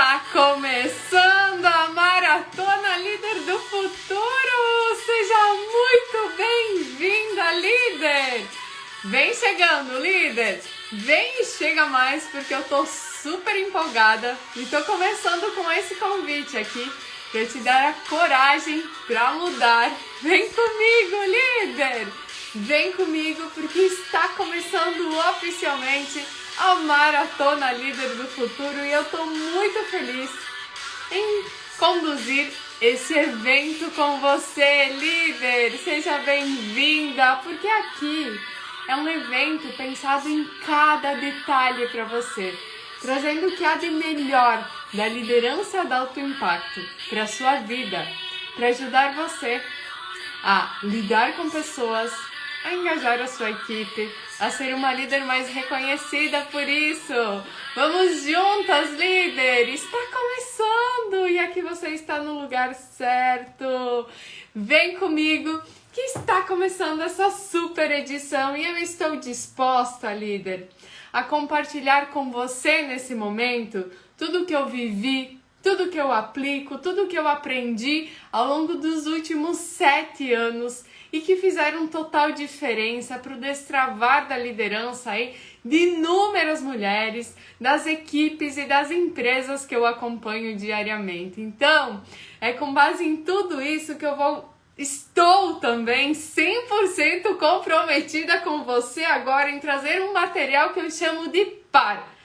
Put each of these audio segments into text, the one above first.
Está começando a Maratona Líder do Futuro! Seja muito bem-vinda, líder! Vem chegando, líder! Vem e chega mais porque eu tô super empolgada e tô começando com esse convite aqui para te dar a coragem para mudar. Vem comigo, líder! Vem comigo porque está começando oficialmente a Maratona Líder do Futuro e eu tô muito feliz em conduzir esse evento com você, líder! Seja bem-vinda, porque aqui é um evento pensado em cada detalhe para você, trazendo o que há de melhor da liderança de alto impacto para a sua vida, para ajudar você a lidar com pessoas, a engajar a sua equipe, a ser uma líder mais reconhecida por isso. Vamos juntas, líder! Está começando e aqui você está no lugar certo. Vem comigo que está começando essa super edição e eu estou disposta, líder, a compartilhar com você nesse momento tudo que eu vivi, tudo que eu aplico, tudo que eu aprendi ao longo dos últimos 7 anos e que fizeram total diferença para o destravar da liderança aí de inúmeras mulheres, das equipes e das empresas que eu acompanho diariamente. Então, é com base em tudo isso que estou também 100% comprometida com você agora em trazer um material que eu chamo de PAR.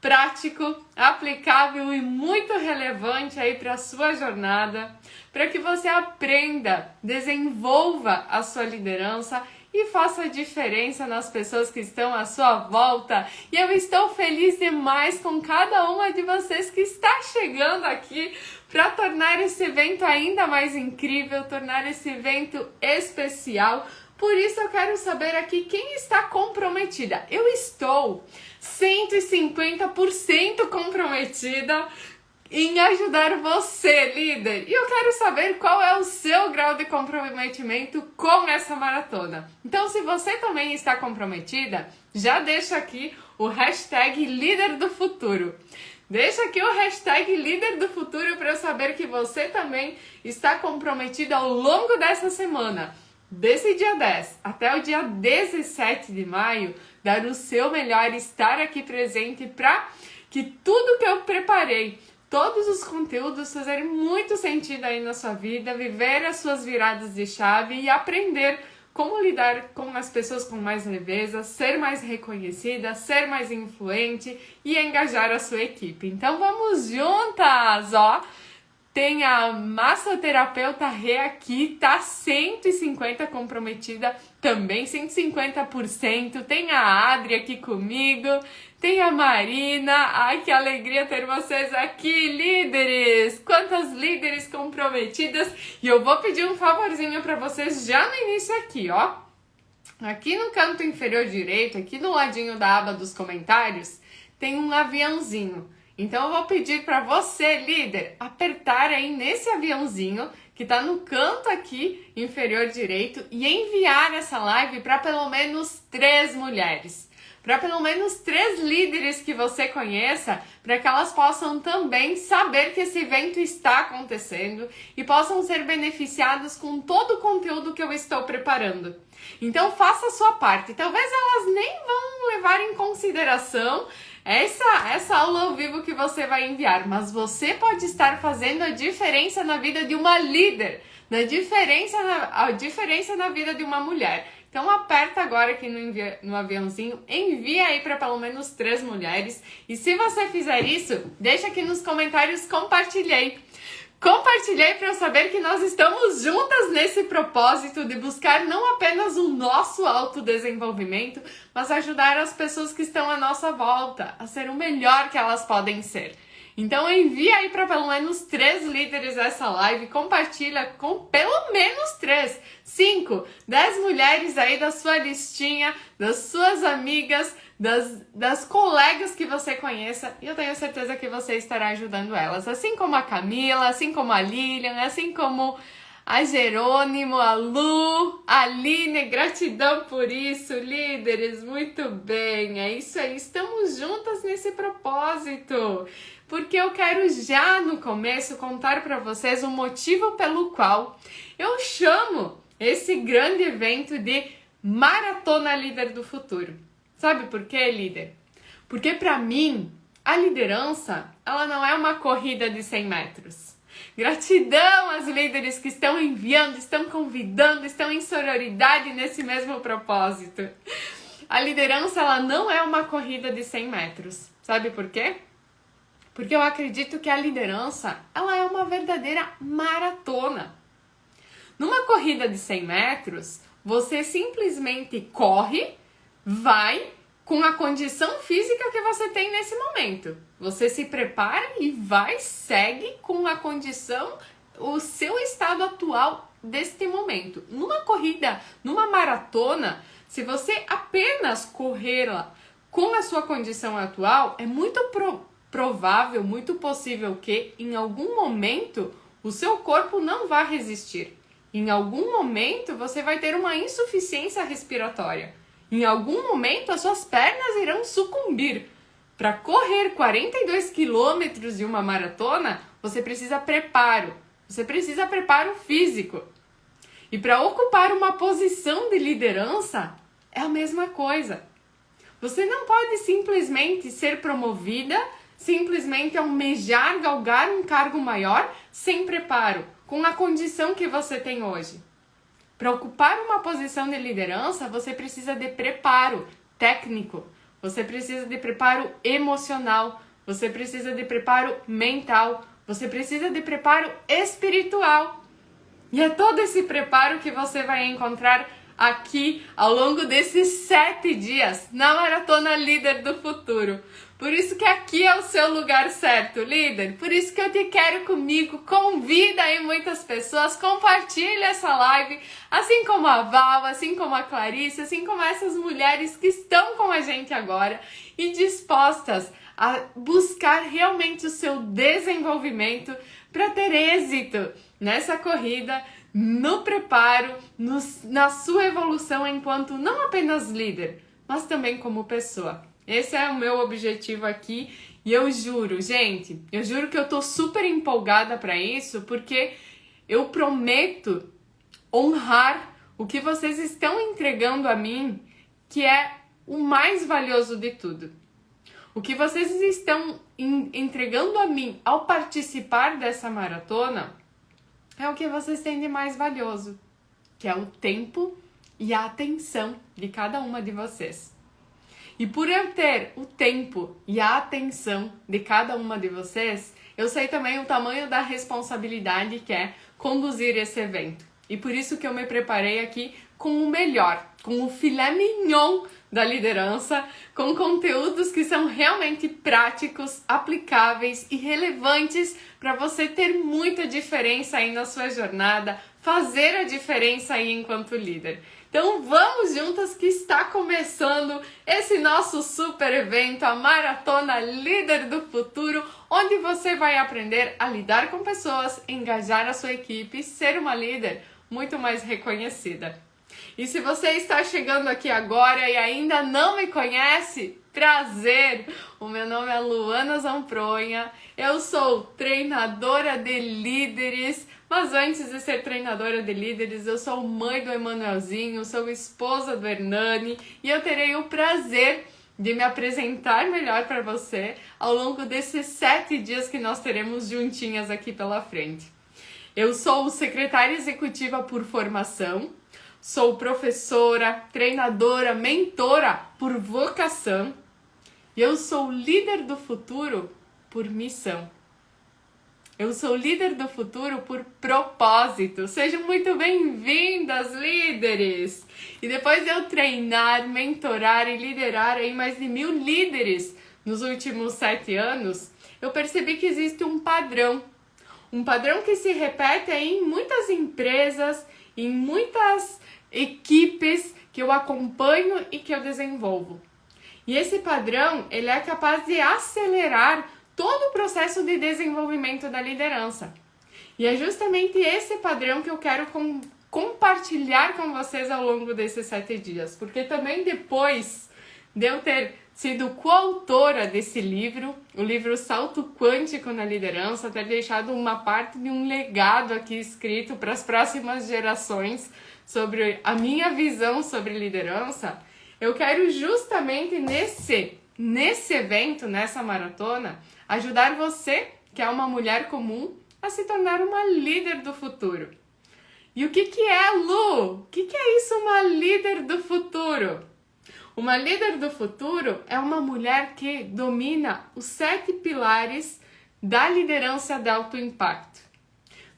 Prático, aplicável e muito relevante aí para a sua jornada, para que você aprenda, desenvolva a sua liderança e faça a diferença nas pessoas que estão à sua volta. E eu estou feliz demais com cada uma de vocês que está chegando aqui para tornar esse evento ainda mais incrível, tornar esse evento especial. Por isso eu quero saber aqui quem está comprometida. Eu estou 150% comprometida em ajudar você, líder. E eu quero saber qual é o seu grau de comprometimento com essa maratona. Então, se você também está comprometida, já deixa aqui o hashtag Líder do Futuro. Deixa aqui o hashtag Líder do Futuro para eu saber que você também está comprometida ao longo dessa semana. Desse dia 10 até o dia 17 de maio, dar o seu melhor, estar aqui presente para que tudo que eu preparei, todos os conteúdos fazerem muito sentido aí na sua vida, viver as suas viradas de chave e aprender como lidar com as pessoas com mais leveza, ser mais reconhecida, ser mais influente e engajar a sua equipe. Então vamos juntas, ó! Tem a massoterapeuta Rê aqui, tá 150 comprometida, também 150%. Tem a Adri aqui comigo, tem a Marina. Ai, que alegria ter vocês aqui, líderes! Quantas líderes comprometidas! E eu vou pedir um favorzinho para vocês já no início aqui, ó. Aqui no canto inferior direito, aqui do ladinho da aba dos comentários, tem um aviãozinho. Então eu vou pedir para você, líder, apertar aí nesse aviãozinho que está no canto aqui inferior direito e enviar essa live para pelo menos 3 mulheres. Para pelo menos 3 líderes que você conheça, para que elas possam também saber que esse evento está acontecendo e possam ser beneficiadas com todo o conteúdo que eu estou preparando. Então faça a sua parte. Talvez elas nem vão levar em consideração essa aula ao vivo que você vai enviar, mas você pode estar fazendo a diferença na vida de uma líder, a diferença na vida de uma mulher. Então aperta agora aqui no aviãozinho, envia aí para pelo menos 3 mulheres e se você fizer isso, deixa aqui nos comentários compartilhei. Compartilhei para eu saber que nós estamos juntas nesse propósito de buscar não apenas o nosso autodesenvolvimento, mas ajudar as pessoas que estão à nossa volta a ser o melhor que elas podem ser. Então envia aí para pelo menos 3 líderes essa live, compartilha com pelo menos 3, 5, 10 mulheres aí da sua listinha, das suas amigas, das colegas que você conheça, e eu tenho certeza que você estará ajudando elas, assim como a Camila, assim como a Lilian, assim como a Jerônimo, a Lu, a Aline, gratidão por isso, líderes, muito bem, é isso aí, estamos juntas nesse propósito, porque eu quero já no começo contar para vocês o motivo pelo qual eu chamo esse grande evento de Maratona Líder do Futuro. Sabe por quê, líder? Porque para mim, a liderança, ela não é uma corrida de 100 metros. Gratidão às líderes que estão enviando, estão convidando, estão em sororidade nesse mesmo propósito. A liderança, ela não é uma corrida de 100 metros. Sabe por quê? Porque eu acredito que a liderança, ela é uma verdadeira maratona. Numa corrida de 100 metros, você simplesmente corre, vai com a condição física que você tem nesse momento. Você se prepara e vai, segue com a condição, o seu estado atual deste momento. Numa corrida, numa maratona, se você apenas correr com a sua condição atual, é muito provável, muito possível que em algum momento o seu corpo não vá resistir. Em algum momento você vai ter uma insuficiência respiratória. Em algum momento as suas pernas irão sucumbir. Para correr 42 quilômetros de uma maratona, você precisa preparo. Você precisa preparo físico. E para ocupar uma posição de liderança, é a mesma coisa. Você não pode simplesmente ser promovida, simplesmente almejar, galgar um cargo maior sem preparo, com a condição que você tem hoje. Para ocupar uma posição de liderança, você precisa de preparo técnico, você precisa de preparo emocional, você precisa de preparo mental, você precisa de preparo espiritual. E é todo esse preparo que você vai encontrar aqui ao longo desses 7 dias na Maratona Líder do Futuro. Por isso que aqui é o seu lugar certo, líder. Por isso que eu te quero comigo. Convida aí muitas pessoas, compartilha essa live, assim como a Val, assim como a Clarice, assim como essas mulheres que estão com a gente agora e dispostas a buscar realmente o seu desenvolvimento para ter êxito nessa corrida, no preparo, na sua evolução enquanto não apenas líder, mas também como pessoa. Esse é o meu objetivo aqui e eu juro, gente, eu juro que eu tô super empolgada para isso, porque eu prometo honrar o que vocês estão entregando a mim, que é o mais valioso de tudo. O que vocês estão entregando a mim ao participar dessa maratona é o que vocês têm de mais valioso, que é o tempo e a atenção de cada uma de vocês. E por eu ter o tempo e a atenção de cada uma de vocês, eu sei também o tamanho da responsabilidade que é conduzir esse evento. E por isso que eu me preparei aqui com o melhor, com o filé mignon da liderança, com conteúdos que são realmente práticos, aplicáveis e relevantes para você ter muita diferença aí na sua jornada, fazer a diferença aí enquanto líder. Então vamos juntas que está começando esse nosso super evento, a Maratona Líder do Futuro, onde você vai aprender a lidar com pessoas, engajar a sua equipe e ser uma líder muito mais reconhecida. E se você está chegando aqui agora e ainda não me conhece, prazer! O meu nome é Luana Zampronha, eu sou treinadora de líderes, mas antes de ser treinadora de líderes, eu sou mãe do Emanuelzinho, sou esposa do Hernani e eu terei o prazer de me apresentar melhor para você ao longo desses 7 dias que nós teremos juntinhas aqui pela frente. Eu sou secretária executiva por formação, sou professora, treinadora, mentora por vocação e eu sou líder do futuro por missão. Eu sou líder do futuro por propósito. Sejam muito bem-vindas, líderes! E depois de eu treinar, mentorar e liderar aí mais de 1000 líderes nos últimos 7 anos, eu percebi que existe um padrão. Um padrão que se repete aí em muitas empresas, em muitas equipes que eu acompanho e que eu desenvolvo. E esse padrão, ele é capaz de acelerar todo o processo de desenvolvimento da liderança. E é justamente esse padrão que eu quero compartilhar com vocês ao longo desses 7 dias. Porque também depois de eu ter sido coautora desse livro, o livro Salto Quântico na Liderança, ter deixado uma parte de um legado aqui escrito para as próximas gerações sobre a minha visão sobre liderança, eu quero justamente nesse evento, nessa maratona, ajudar você, que é uma mulher comum, a se tornar uma líder do futuro. E o que é, Lu? O que é isso, uma líder do futuro? Uma líder do futuro é uma mulher que domina os 7 pilares da liderança de alto impacto.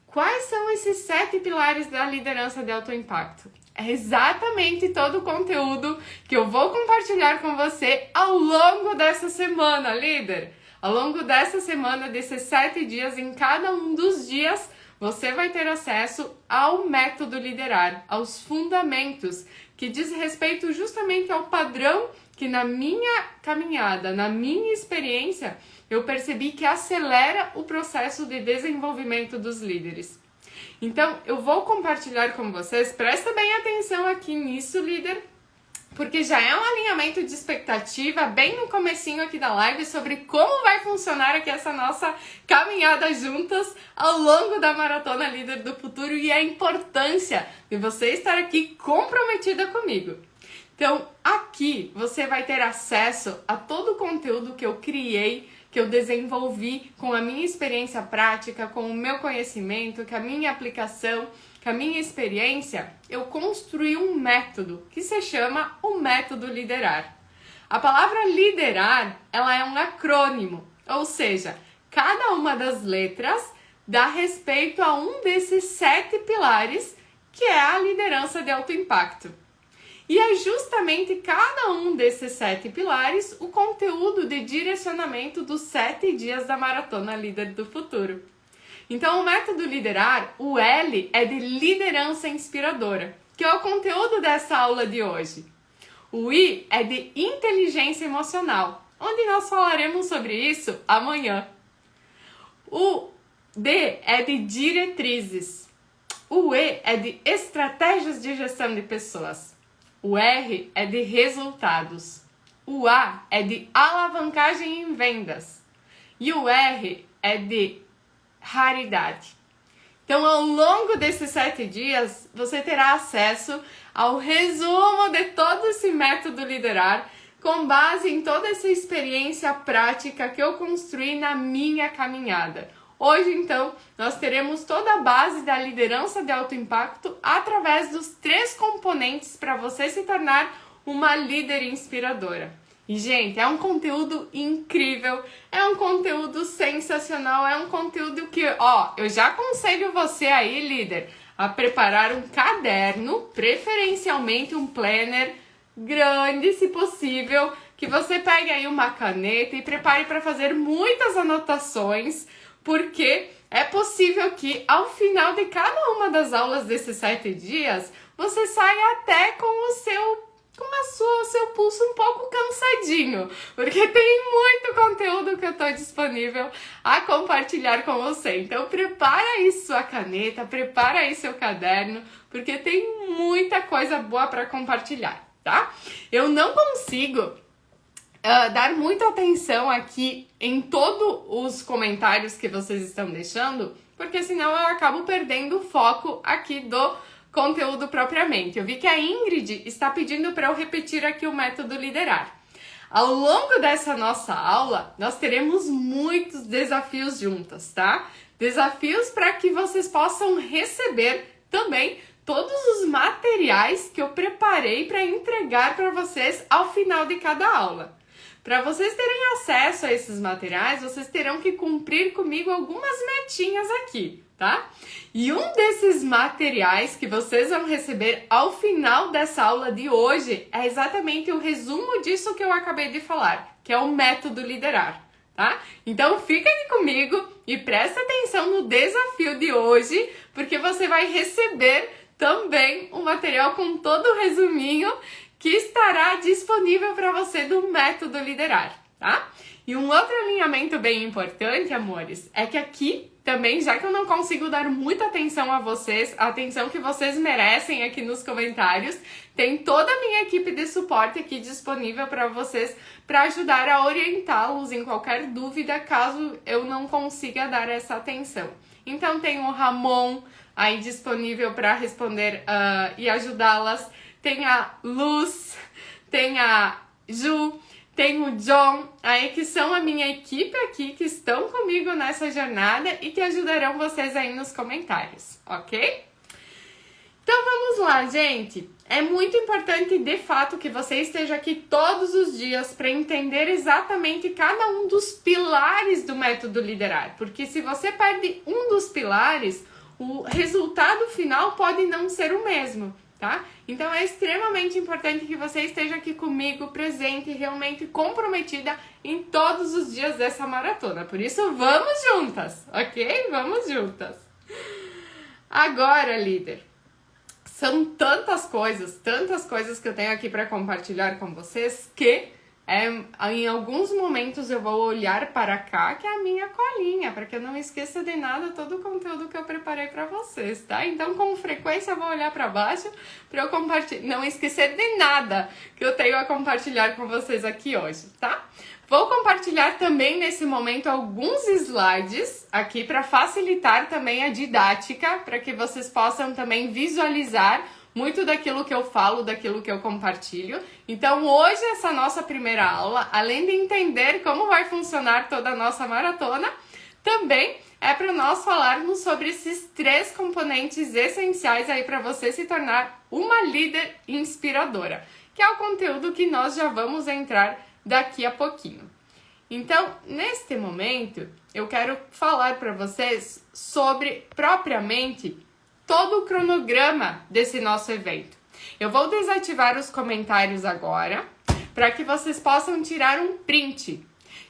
Quais são esses 7 pilares da liderança de alto impacto? É exatamente todo o conteúdo que eu vou compartilhar com você ao longo dessa semana, líder. Ao longo dessa semana, desses 7 dias, em cada um dos dias, você vai ter acesso ao método liderar, aos fundamentos, que diz respeito justamente ao padrão que na minha caminhada, na minha experiência, eu percebi que acelera o processo de desenvolvimento dos líderes. Então, eu vou compartilhar com vocês, presta bem atenção aqui nisso, líder, porque já é um alinhamento de expectativa bem no comecinho aqui da live sobre como vai funcionar aqui essa nossa caminhada juntas ao longo da Maratona Líder do Futuro e a importância de você estar aqui comprometida comigo. Então, aqui você vai ter acesso a todo o conteúdo que eu criei, que eu desenvolvi com a minha experiência prática, com o meu conhecimento, com a minha aplicação, com a minha experiência, eu construí um método que se chama o método liderar. A palavra liderar, ela é um acrônimo, ou seja, cada uma das letras dá respeito a um desses 7 pilares, que é a liderança de alto impacto. E é justamente cada um desses 7 pilares o conteúdo de direcionamento dos 7 dias da Maratona Líder do Futuro. Então, o método liderar, o L é de liderança inspiradora, que é o conteúdo dessa aula de hoje. O I é de inteligência emocional, onde nós falaremos sobre isso amanhã. O D é de diretrizes. O E é de estratégias de gestão de pessoas. O R é de resultados. O A é de alavancagem em vendas. E o R é de raridade. Então, ao longo desses 7 dias, você terá acesso ao resumo de todo esse método liderar, com base em toda essa experiência prática que eu construí na minha caminhada. Hoje, então, nós teremos toda a base da liderança de alto impacto através dos 3 componentes para você se tornar uma líder inspiradora. E, gente, é um conteúdo incrível, é um conteúdo sensacional, é um conteúdo que, eu já aconselho você aí, líder, a preparar um caderno, preferencialmente um planner grande, se possível, que você pegue aí uma caneta e prepare para fazer muitas anotações, porque é possível que ao final de cada uma das aulas desses 7 dias, você saia até com o seu pulso um pouco cansadinho, porque tem muito conteúdo que eu tô disponível a compartilhar com você. Então prepara aí sua caneta, prepara aí seu caderno, porque tem muita coisa boa para compartilhar, tá? Eu não consigo dar muita atenção aqui em todos os comentários que vocês estão deixando, porque senão eu acabo perdendo o foco aqui do conteúdo propriamente. Eu vi que a Ingrid está pedindo para eu repetir aqui o método liderar. Ao longo dessa nossa aula, nós teremos muitos desafios juntas, tá? Desafios para que vocês possam receber também todos os materiais que eu preparei para entregar para vocês ao final de cada aula. Para vocês terem acesso a esses materiais, vocês terão que cumprir comigo algumas metinhas aqui, tá? E um desses materiais que vocês vão receber ao final dessa aula de hoje é exatamente o resumo disso que eu acabei de falar, que é o método liderar, tá? Então fica aqui comigo e presta atenção no desafio de hoje, porque você vai receber também um material com todo o resuminho que estará disponível para você do método liderar, tá? E um outro alinhamento bem importante, amores, é que aqui também, já que eu não consigo dar muita atenção a vocês, a atenção que vocês merecem aqui nos comentários, tem toda a minha equipe de suporte aqui disponível para vocês, para ajudar a orientá-los em qualquer dúvida, caso eu não consiga dar essa atenção. Então tem o Ramon aí disponível para responder e ajudá-las, tem a Luz, tem a Ju, tem o John, aí que são a minha equipe aqui, que estão comigo nessa jornada e que ajudarão vocês aí nos comentários, ok? Então vamos lá, gente. É muito importante, de fato, que você esteja aqui todos os dias para entender exatamente cada um dos pilares do método Liderar. Porque se você perde um dos pilares, o resultado final pode não ser o mesmo, tá? Então é extremamente importante que você esteja aqui comigo, presente, realmente comprometida em todos os dias dessa maratona. Por isso, vamos juntas, ok? Vamos juntas. Agora, líder, são tantas coisas que eu tenho aqui para compartilhar com vocês que em alguns momentos eu vou olhar para cá, que é a minha colinha, para que eu não esqueça de nada todo o conteúdo que eu preparei para vocês, tá? Então, com frequência, eu vou olhar para baixo para eu não esquecer de nada que eu tenho a compartilhar com vocês aqui hoje, tá? Vou compartilhar também nesse momento alguns slides aqui para facilitar também a didática, para que vocês possam também visualizar muito daquilo que eu falo, daquilo que eu compartilho. Então, hoje, essa nossa primeira aula, além de entender como vai funcionar toda a nossa maratona, também é para nós falarmos sobre esses 3 componentes essenciais aí para você se tornar uma líder inspiradora, que é o conteúdo que nós já vamos entrar daqui a pouquinho. Então, neste momento, eu quero falar para vocês sobre, propriamente, todo o cronograma desse nosso evento. Eu vou desativar os comentários agora, para que vocês possam tirar um print.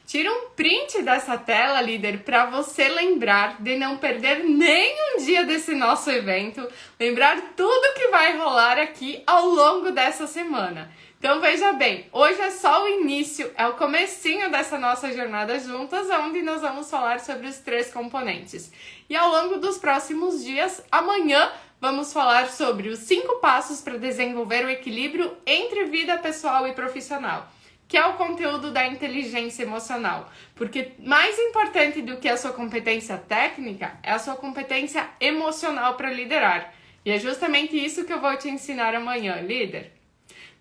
Tira um print dessa tela, líder, para você lembrar de não perder nenhum dia desse nosso evento, lembrar tudo que vai rolar aqui ao longo dessa semana. Então veja bem, hoje é só o início, é o comecinho dessa nossa jornada juntas, onde nós vamos falar sobre os 3 componentes. E ao longo dos próximos dias, amanhã, vamos falar sobre os 5 passos para desenvolver o equilíbrio entre vida pessoal e profissional, que é o conteúdo da inteligência emocional. Porque mais importante do que a sua competência técnica é a sua competência emocional para liderar. E é justamente isso que eu vou te ensinar amanhã, líder.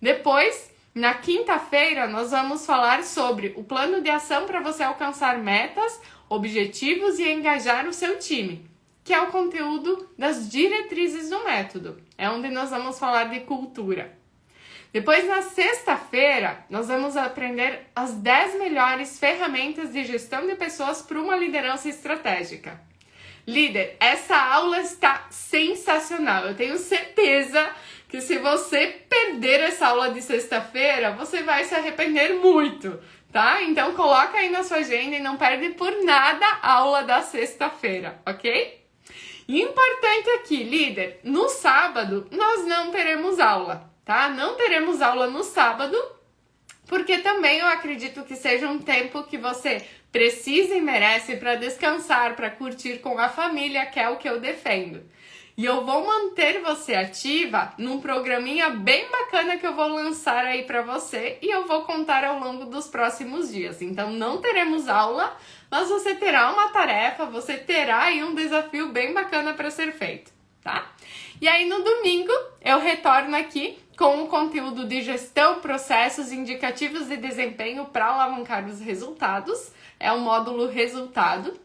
Depois, na quinta-feira, nós vamos falar sobre o plano de ação para você alcançar metas, objetivos e engajar o seu time, que é o conteúdo das diretrizes do método. É onde nós vamos falar de cultura. Depois, na sexta-feira, nós vamos aprender as 10 melhores ferramentas de gestão de pessoas para uma liderança estratégica. Líder, essa aula está sensacional. Eu tenho certeza que se você perder essa aula de sexta-feira, você vai se arrepender muito, tá? Então coloca aí na sua agenda e não perde por nada a aula da sexta-feira, ok? E importante aqui, líder, no sábado nós não teremos aula, tá? Não teremos aula no sábado, porque também eu acredito que seja um tempo que você precisa e merece para descansar, para curtir com a família, que é o que eu defendo. E eu vou manter você ativa num programinha bem bacana que eu vou lançar aí para você e eu vou contar ao longo dos próximos dias. Então não teremos aula, mas você terá uma tarefa, você terá aí um desafio bem bacana para ser feito, tá? E aí no domingo eu retorno aqui com o conteúdo de gestão, processos indicativos de desempenho para alavancar os resultados. É o módulo resultado.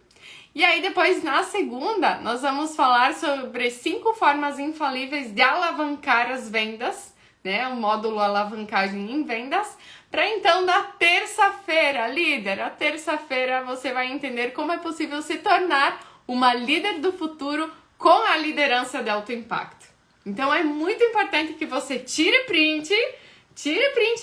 E aí depois, na segunda, nós vamos falar sobre 5 formas infalíveis de alavancar as vendas, né? O módulo alavancagem em vendas. Para então, na terça-feira, líder, a terça-feira você vai entender como é possível se tornar uma líder do futuro com a liderança de alto impacto. Então é muito importante que você tire print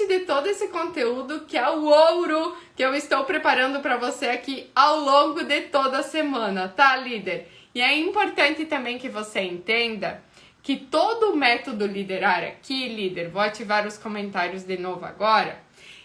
de todo esse conteúdo, que é o ouro que eu estou preparando para você aqui ao longo de toda a semana, tá, líder? E é importante também que você entenda que todo o método Liderar aqui, líder, vou ativar os comentários de novo agora,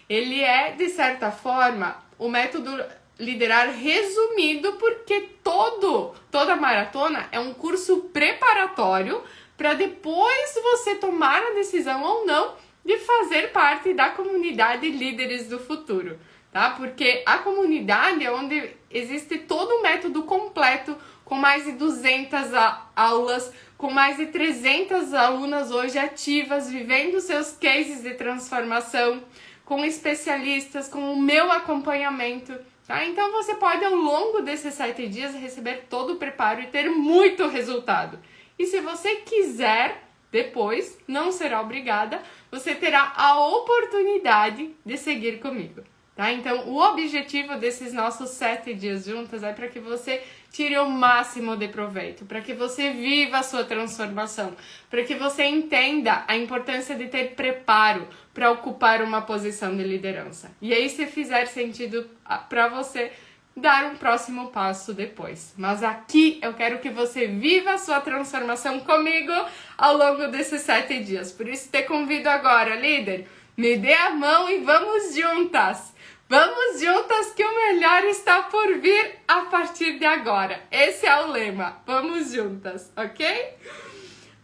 ele é, de certa forma, o método Liderar resumido, porque toda maratona é um curso preparatório para depois você tomar a decisão ou não de fazer parte da comunidade Líderes do Futuro, tá? Porque a comunidade é onde existe todo um método completo, com mais de 200 aulas, com mais de 300 alunas hoje ativas, vivendo seus cases de transformação, com especialistas, com o meu acompanhamento, tá? Então você pode, ao longo desses 7 dias, receber todo o preparo e ter muito resultado. E se você quiser, depois, não será obrigada, você terá a oportunidade de seguir comigo, tá? Então, o objetivo desses nossos 7 dias juntas é para que você tire o máximo de proveito, para que você viva a sua transformação, para que você entenda a importância de ter preparo para ocupar uma posição de liderança. E aí, se fizer sentido para você, dar um próximo passo depois. Mas aqui eu quero que você viva a sua transformação comigo ao longo desses 7 dias. Por isso te convido agora, líder, me dê a mão e vamos juntas! Vamos juntas que o melhor está por vir a partir de agora. Esse é o lema. Vamos juntas, ok?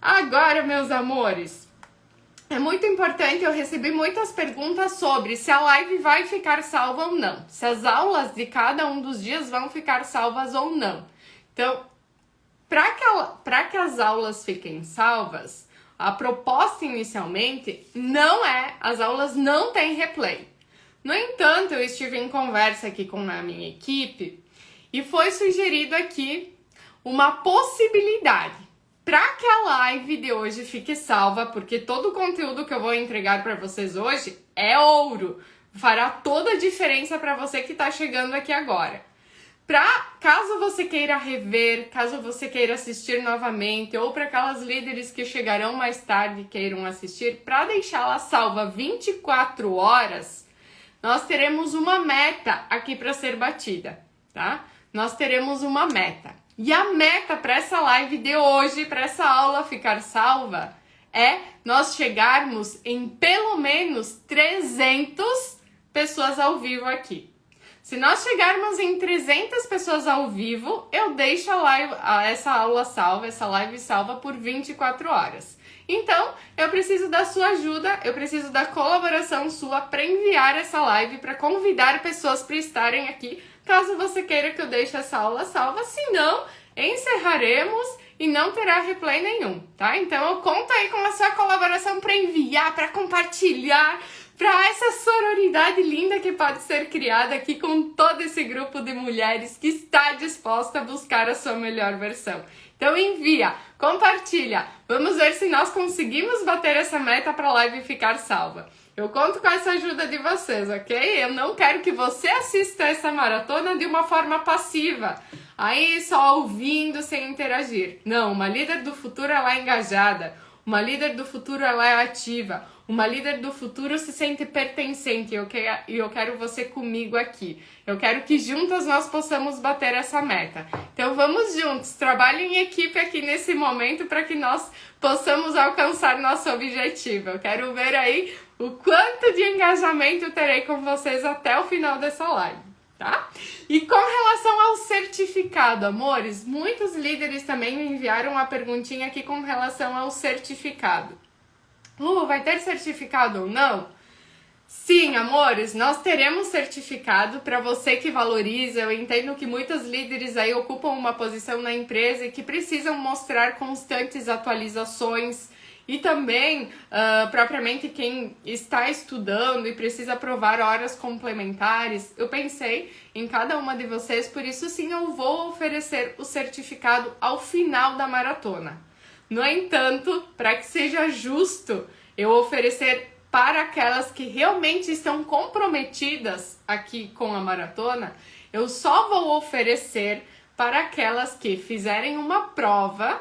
Agora, meus amores, é muito importante, eu recebi muitas perguntas sobre se a live vai ficar salva ou não. Se as aulas de cada um dos dias vão ficar salvas ou não. Então, para que as aulas fiquem salvas, a proposta inicialmente não é, as aulas não têm replay. No entanto, eu estive em conversa aqui com a minha equipe e foi sugerido aqui uma possibilidade para que a live de hoje fique salva, porque todo o conteúdo que eu vou entregar para vocês hoje é ouro, fará toda a diferença para você que está chegando aqui agora. Caso você queira rever, caso você queira assistir novamente, ou para aquelas líderes que chegarão mais tarde e queiram assistir, para deixá-la salva 24 horas, nós teremos uma meta aqui para ser batida, tá? Nós teremos uma meta. E a meta para essa live de hoje, para essa aula ficar salva, é nós chegarmos em pelo menos 300 pessoas ao vivo aqui. Se nós chegarmos em 300 pessoas ao vivo, eu deixo essa aula salva, essa live salva por 24 horas. Então, eu preciso da sua ajuda, eu preciso da colaboração sua para enviar essa live, para convidar pessoas para estarem aqui, caso você queira que eu deixe essa aula salva. Se não, encerraremos e não terá replay nenhum, tá? Então, eu conto aí com a sua colaboração para enviar, para compartilhar, para essa sororidade linda que pode ser criada aqui com todo esse grupo de mulheres que está disposta a buscar a sua melhor versão. Então envia, compartilha, vamos ver se nós conseguimos bater essa meta para a live ficar salva. Eu conto com essa ajuda de vocês, ok? Eu não quero que você assista essa maratona de uma forma passiva, aí só ouvindo sem interagir. Não, uma líder do futuro ela é engajada, uma líder do futuro ela é ativa, uma líder do futuro se sente pertencente e eu quero você comigo aqui. Eu quero que juntas nós possamos bater essa meta. Então vamos juntos, trabalhe em equipe aqui nesse momento para que nós possamos alcançar nosso objetivo. Eu quero ver aí o quanto de engajamento eu terei com vocês até o final dessa live, tá? E com relação ao certificado, amores, muitos líderes também me enviaram uma perguntinha aqui com relação ao certificado. Vai ter certificado ou não? Sim, amores, nós teremos certificado para você que valoriza. Eu entendo que muitos líderes aí ocupam uma posição na empresa e que precisam mostrar constantes atualizações. E também, propriamente, quem está estudando e precisa provar horas complementares, eu pensei em cada uma de vocês, por isso sim eu vou oferecer o certificado ao final da maratona. No entanto, para que seja justo, eu oferecer para aquelas que realmente estão comprometidas aqui com a maratona, eu só vou oferecer para aquelas que fizerem uma prova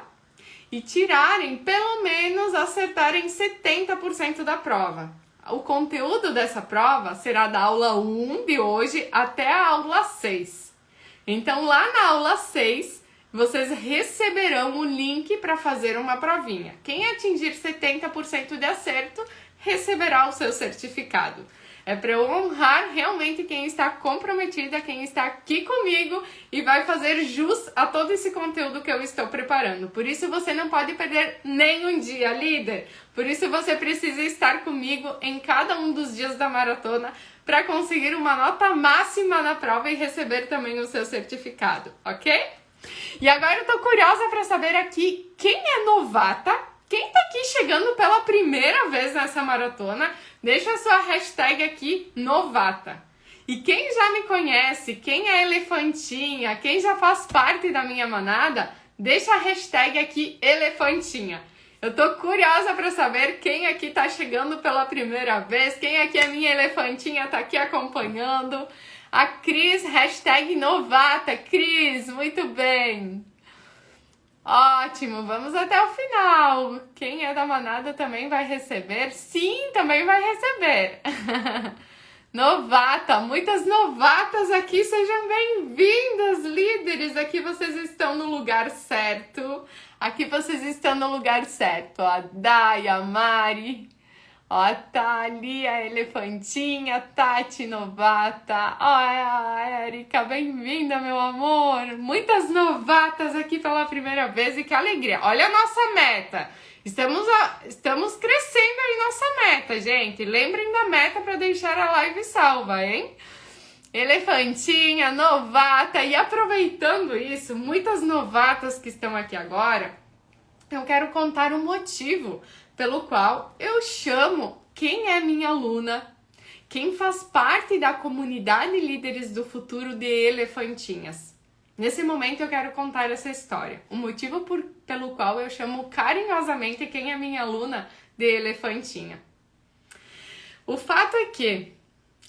e tirarem, pelo menos, acertarem 70% da prova. O conteúdo dessa prova será da aula 1 de hoje até a aula 6. Então, lá na aula 6, vocês receberão o link para fazer uma provinha. Quem atingir 70% de acerto, receberá o seu certificado. É para eu honrar realmente quem está comprometida, quem está aqui comigo e vai fazer jus a todo esse conteúdo que eu estou preparando. Por isso você não pode perder nem um dia, líder. Por isso você precisa estar comigo em cada um dos dias da maratona para conseguir uma nota máxima na prova e receber também o seu certificado, ok? E agora eu tô curiosa para saber aqui quem é novata. Quem tá aqui chegando pela primeira vez nessa maratona, deixa a sua hashtag aqui, novata. E quem já me conhece, quem é elefantinha, quem já faz parte da minha manada, deixa a hashtag aqui, elefantinha. Eu tô curiosa para saber quem aqui tá chegando pela primeira vez, quem aqui é minha elefantinha, tá aqui acompanhando. A Cris, hashtag novata. Cris, muito bem. Ótimo, vamos até o final. Quem é da manada também vai receber? Sim, também vai receber. Novata, muitas novatas aqui, sejam bem-vindas, líderes. Aqui vocês estão no lugar certo. Aqui vocês estão no lugar certo. Ó, a Day, a Mari, ó, tá ali a elefantinha, Tati, novata. Ó, a Erika, bem-vinda, meu amor. Muitas novatas aqui pela primeira vez e que alegria. Olha a nossa meta. Estamos crescendo aí nossa meta, gente. Lembrem da meta para deixar a live salva, hein? Elefantinha, novata. E aproveitando isso, muitas novatas que estão aqui agora, eu quero contar o motivo pelo qual eu chamo quem é minha aluna, quem faz parte da comunidade Líderes do Futuro de Elefantinhas. Nesse momento eu quero contar essa história, o motivo pelo qual eu chamo carinhosamente quem é minha aluna de Elefantinha. O fato é que,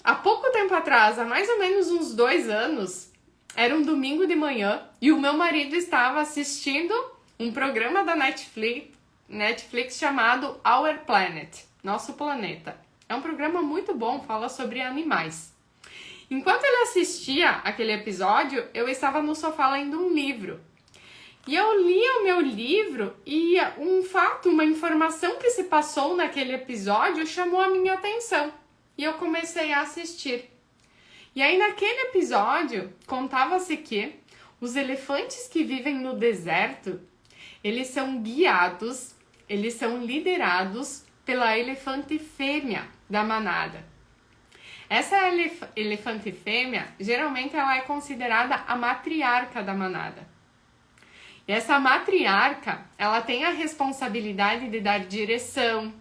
há pouco tempo atrás, há mais ou menos uns 2 anos, era um domingo de manhã e o meu marido estava assistindo um programa da Netflix chamado Our Planet, Nosso Planeta. É um programa muito bom, fala sobre animais. Enquanto ele assistia aquele episódio, eu estava no sofá lendo um livro. E eu li o meu livro e um fato, uma informação que se passou naquele episódio chamou a minha atenção. E eu comecei a assistir. E aí naquele episódio, contava-se que os elefantes que vivem no deserto, eles são guiados, eles são liderados pela elefante fêmea da manada. Essa elefante fêmea, geralmente ela é considerada a matriarca da manada. E essa matriarca, ela tem a responsabilidade de dar direção,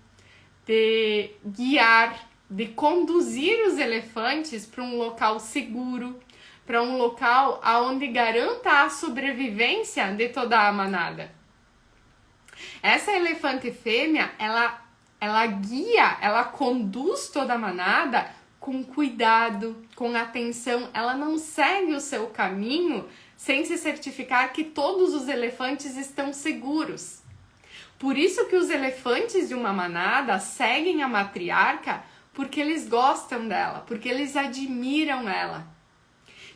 de guiar, de conduzir os elefantes para um local seguro, para um local onde garanta a sobrevivência de toda a manada. Essa elefante fêmea, ela guia, ela conduz toda a manada com cuidado, com atenção. Ela não segue o seu caminho sem se certificar que todos os elefantes estão seguros. Por isso que os elefantes de uma manada seguem a matriarca, porque eles gostam dela, porque eles admiram ela.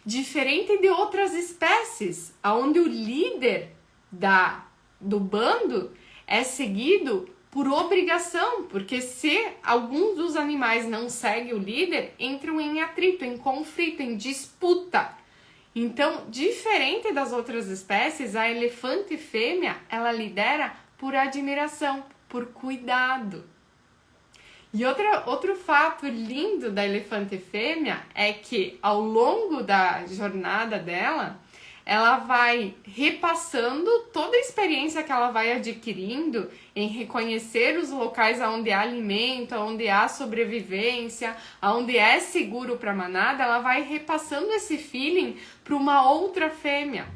Diferente de outras espécies, onde o líder do bando é seguido por obrigação, porque se alguns dos animais não seguem o líder, entram em atrito, em conflito, em disputa. Então, diferente das outras espécies, a elefante fêmea, ela lidera por admiração, por cuidado. E outro fato lindo da elefante fêmea é que ao longo da jornada dela, ela vai repassando toda a experiência que ela vai adquirindo em reconhecer os locais onde há alimento, onde há sobrevivência, onde é seguro para a manada, ela vai repassando esse feeling para uma outra fêmea.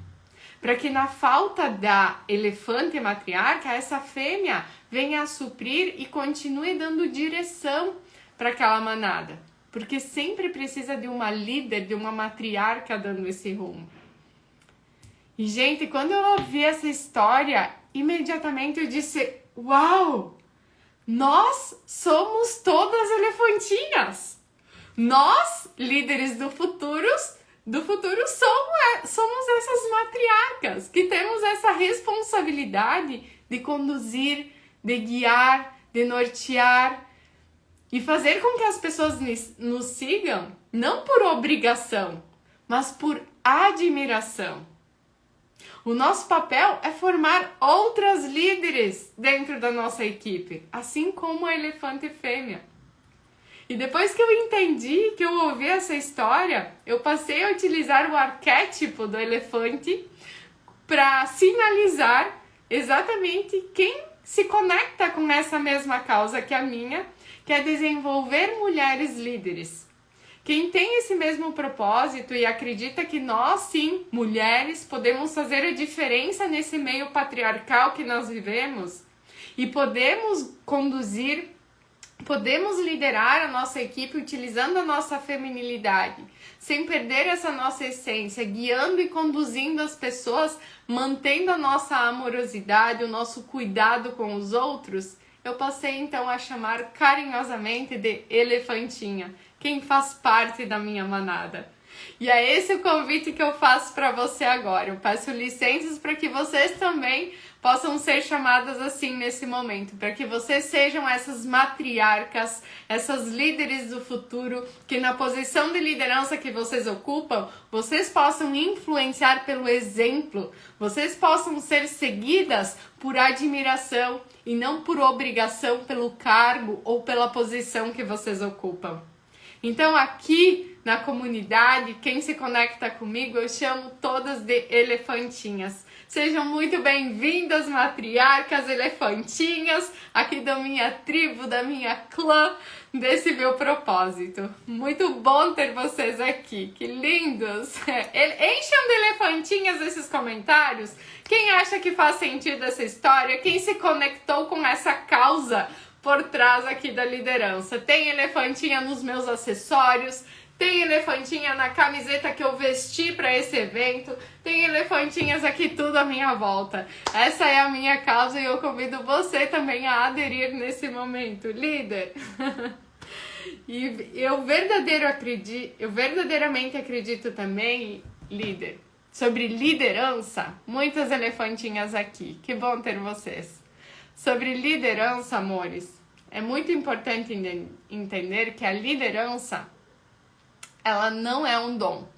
Para que na falta da elefante matriarca, essa fêmea venha a suprir e continue dando direção para aquela manada. Porque sempre precisa de uma líder, de uma matriarca dando esse rumo. E, gente, quando eu ouvi essa história, imediatamente eu disse, uau! Nós somos todas elefantinhas! Nós, líderes do futuro, somos essas matriarcas, que temos essa responsabilidade de conduzir, de guiar, de nortear. e fazer com que as pessoas nos sigam não por obrigação, mas por admiração. O nosso papel é formar outras líderes dentro da nossa equipe, assim como a elefante fêmea. E depois que eu entendi, que eu ouvi essa história, eu passei a utilizar o arquétipo do elefante para sinalizar exatamente quem se conecta com essa mesma causa que a minha, que é desenvolver mulheres líderes. Quem tem esse mesmo propósito e acredita que nós, sim, mulheres, podemos fazer a diferença nesse meio patriarcal que nós vivemos e podemos liderar a nossa equipe utilizando a nossa feminilidade, sem perder essa nossa essência, guiando e conduzindo as pessoas, mantendo a nossa amorosidade, o nosso cuidado com os outros, eu passei então a chamar carinhosamente de elefantinha, quem faz parte da minha manada. E é esse o convite que eu faço para você agora. Eu peço licenças para que vocês também possam ser chamadas assim nesse momento, para que vocês sejam essas matriarcas, essas líderes do futuro, que na posição de liderança que vocês ocupam, vocês possam influenciar pelo exemplo, vocês possam ser seguidas por admiração e não por obrigação pelo cargo ou pela posição que vocês ocupam. Então aqui na comunidade, quem se conecta comigo, eu chamo todas de elefantinhas. Sejam muito bem-vindas, matriarcas, elefantinhas, aqui da minha tribo, da minha clã, desse meu propósito. Muito bom ter vocês aqui, que lindos! Encham de elefantinhas esses comentários. Quem acha que faz sentido essa história? Quem se conectou com essa causa por trás aqui da liderança? Tem elefantinha nos meus acessórios, tem elefantinha na camiseta que eu vesti para esse evento, tem elefantinhas aqui tudo à minha volta. Essa é a minha causa e eu convido você também a aderir nesse momento, líder. E eu verdadeiramente acredito também, líder, sobre liderança, muitas elefantinhas aqui, que bom ter vocês. Sobre liderança, amores, é muito importante entender que a liderança, ela não é um dom.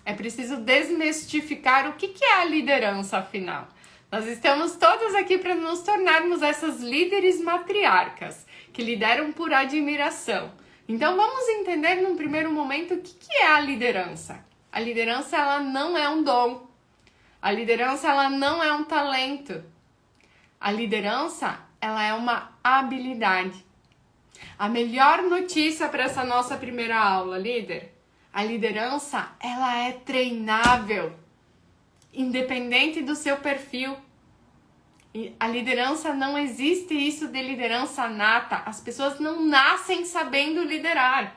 É preciso desmistificar o que é a liderança, afinal. Nós estamos todas aqui para nos tornarmos essas líderes matriarcas, que lideram por admiração. Então vamos entender num primeiro momento o que é a liderança. A liderança, ela não é um dom. A liderança, ela não é um talento. A liderança, ela é uma habilidade. A melhor notícia para essa nossa primeira aula, líder, a liderança, ela é treinável, independente do seu perfil. E a liderança, não existe isso de liderança nata. As pessoas não nascem sabendo liderar.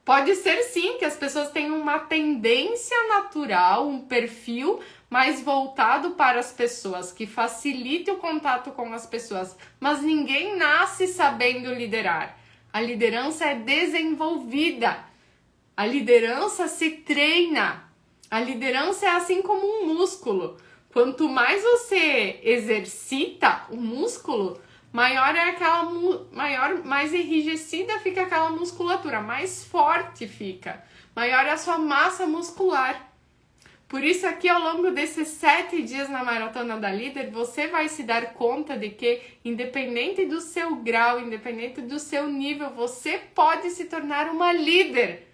Pode ser sim que as pessoas tenham uma tendência natural, um perfil mais voltado para as pessoas, que facilite o contato com as pessoas, mas ninguém nasce sabendo liderar. A liderança é desenvolvida, a liderança se treina, a liderança é assim como um músculo. Quanto mais você exercita o músculo, maior é mais enrijecida fica aquela musculatura, mais forte fica, maior é a sua massa muscular. Por isso aqui ao longo desses 7 dias na Maratona da Líder, você vai se dar conta de que, independente do seu grau, independente do seu nível, você pode se tornar uma líder.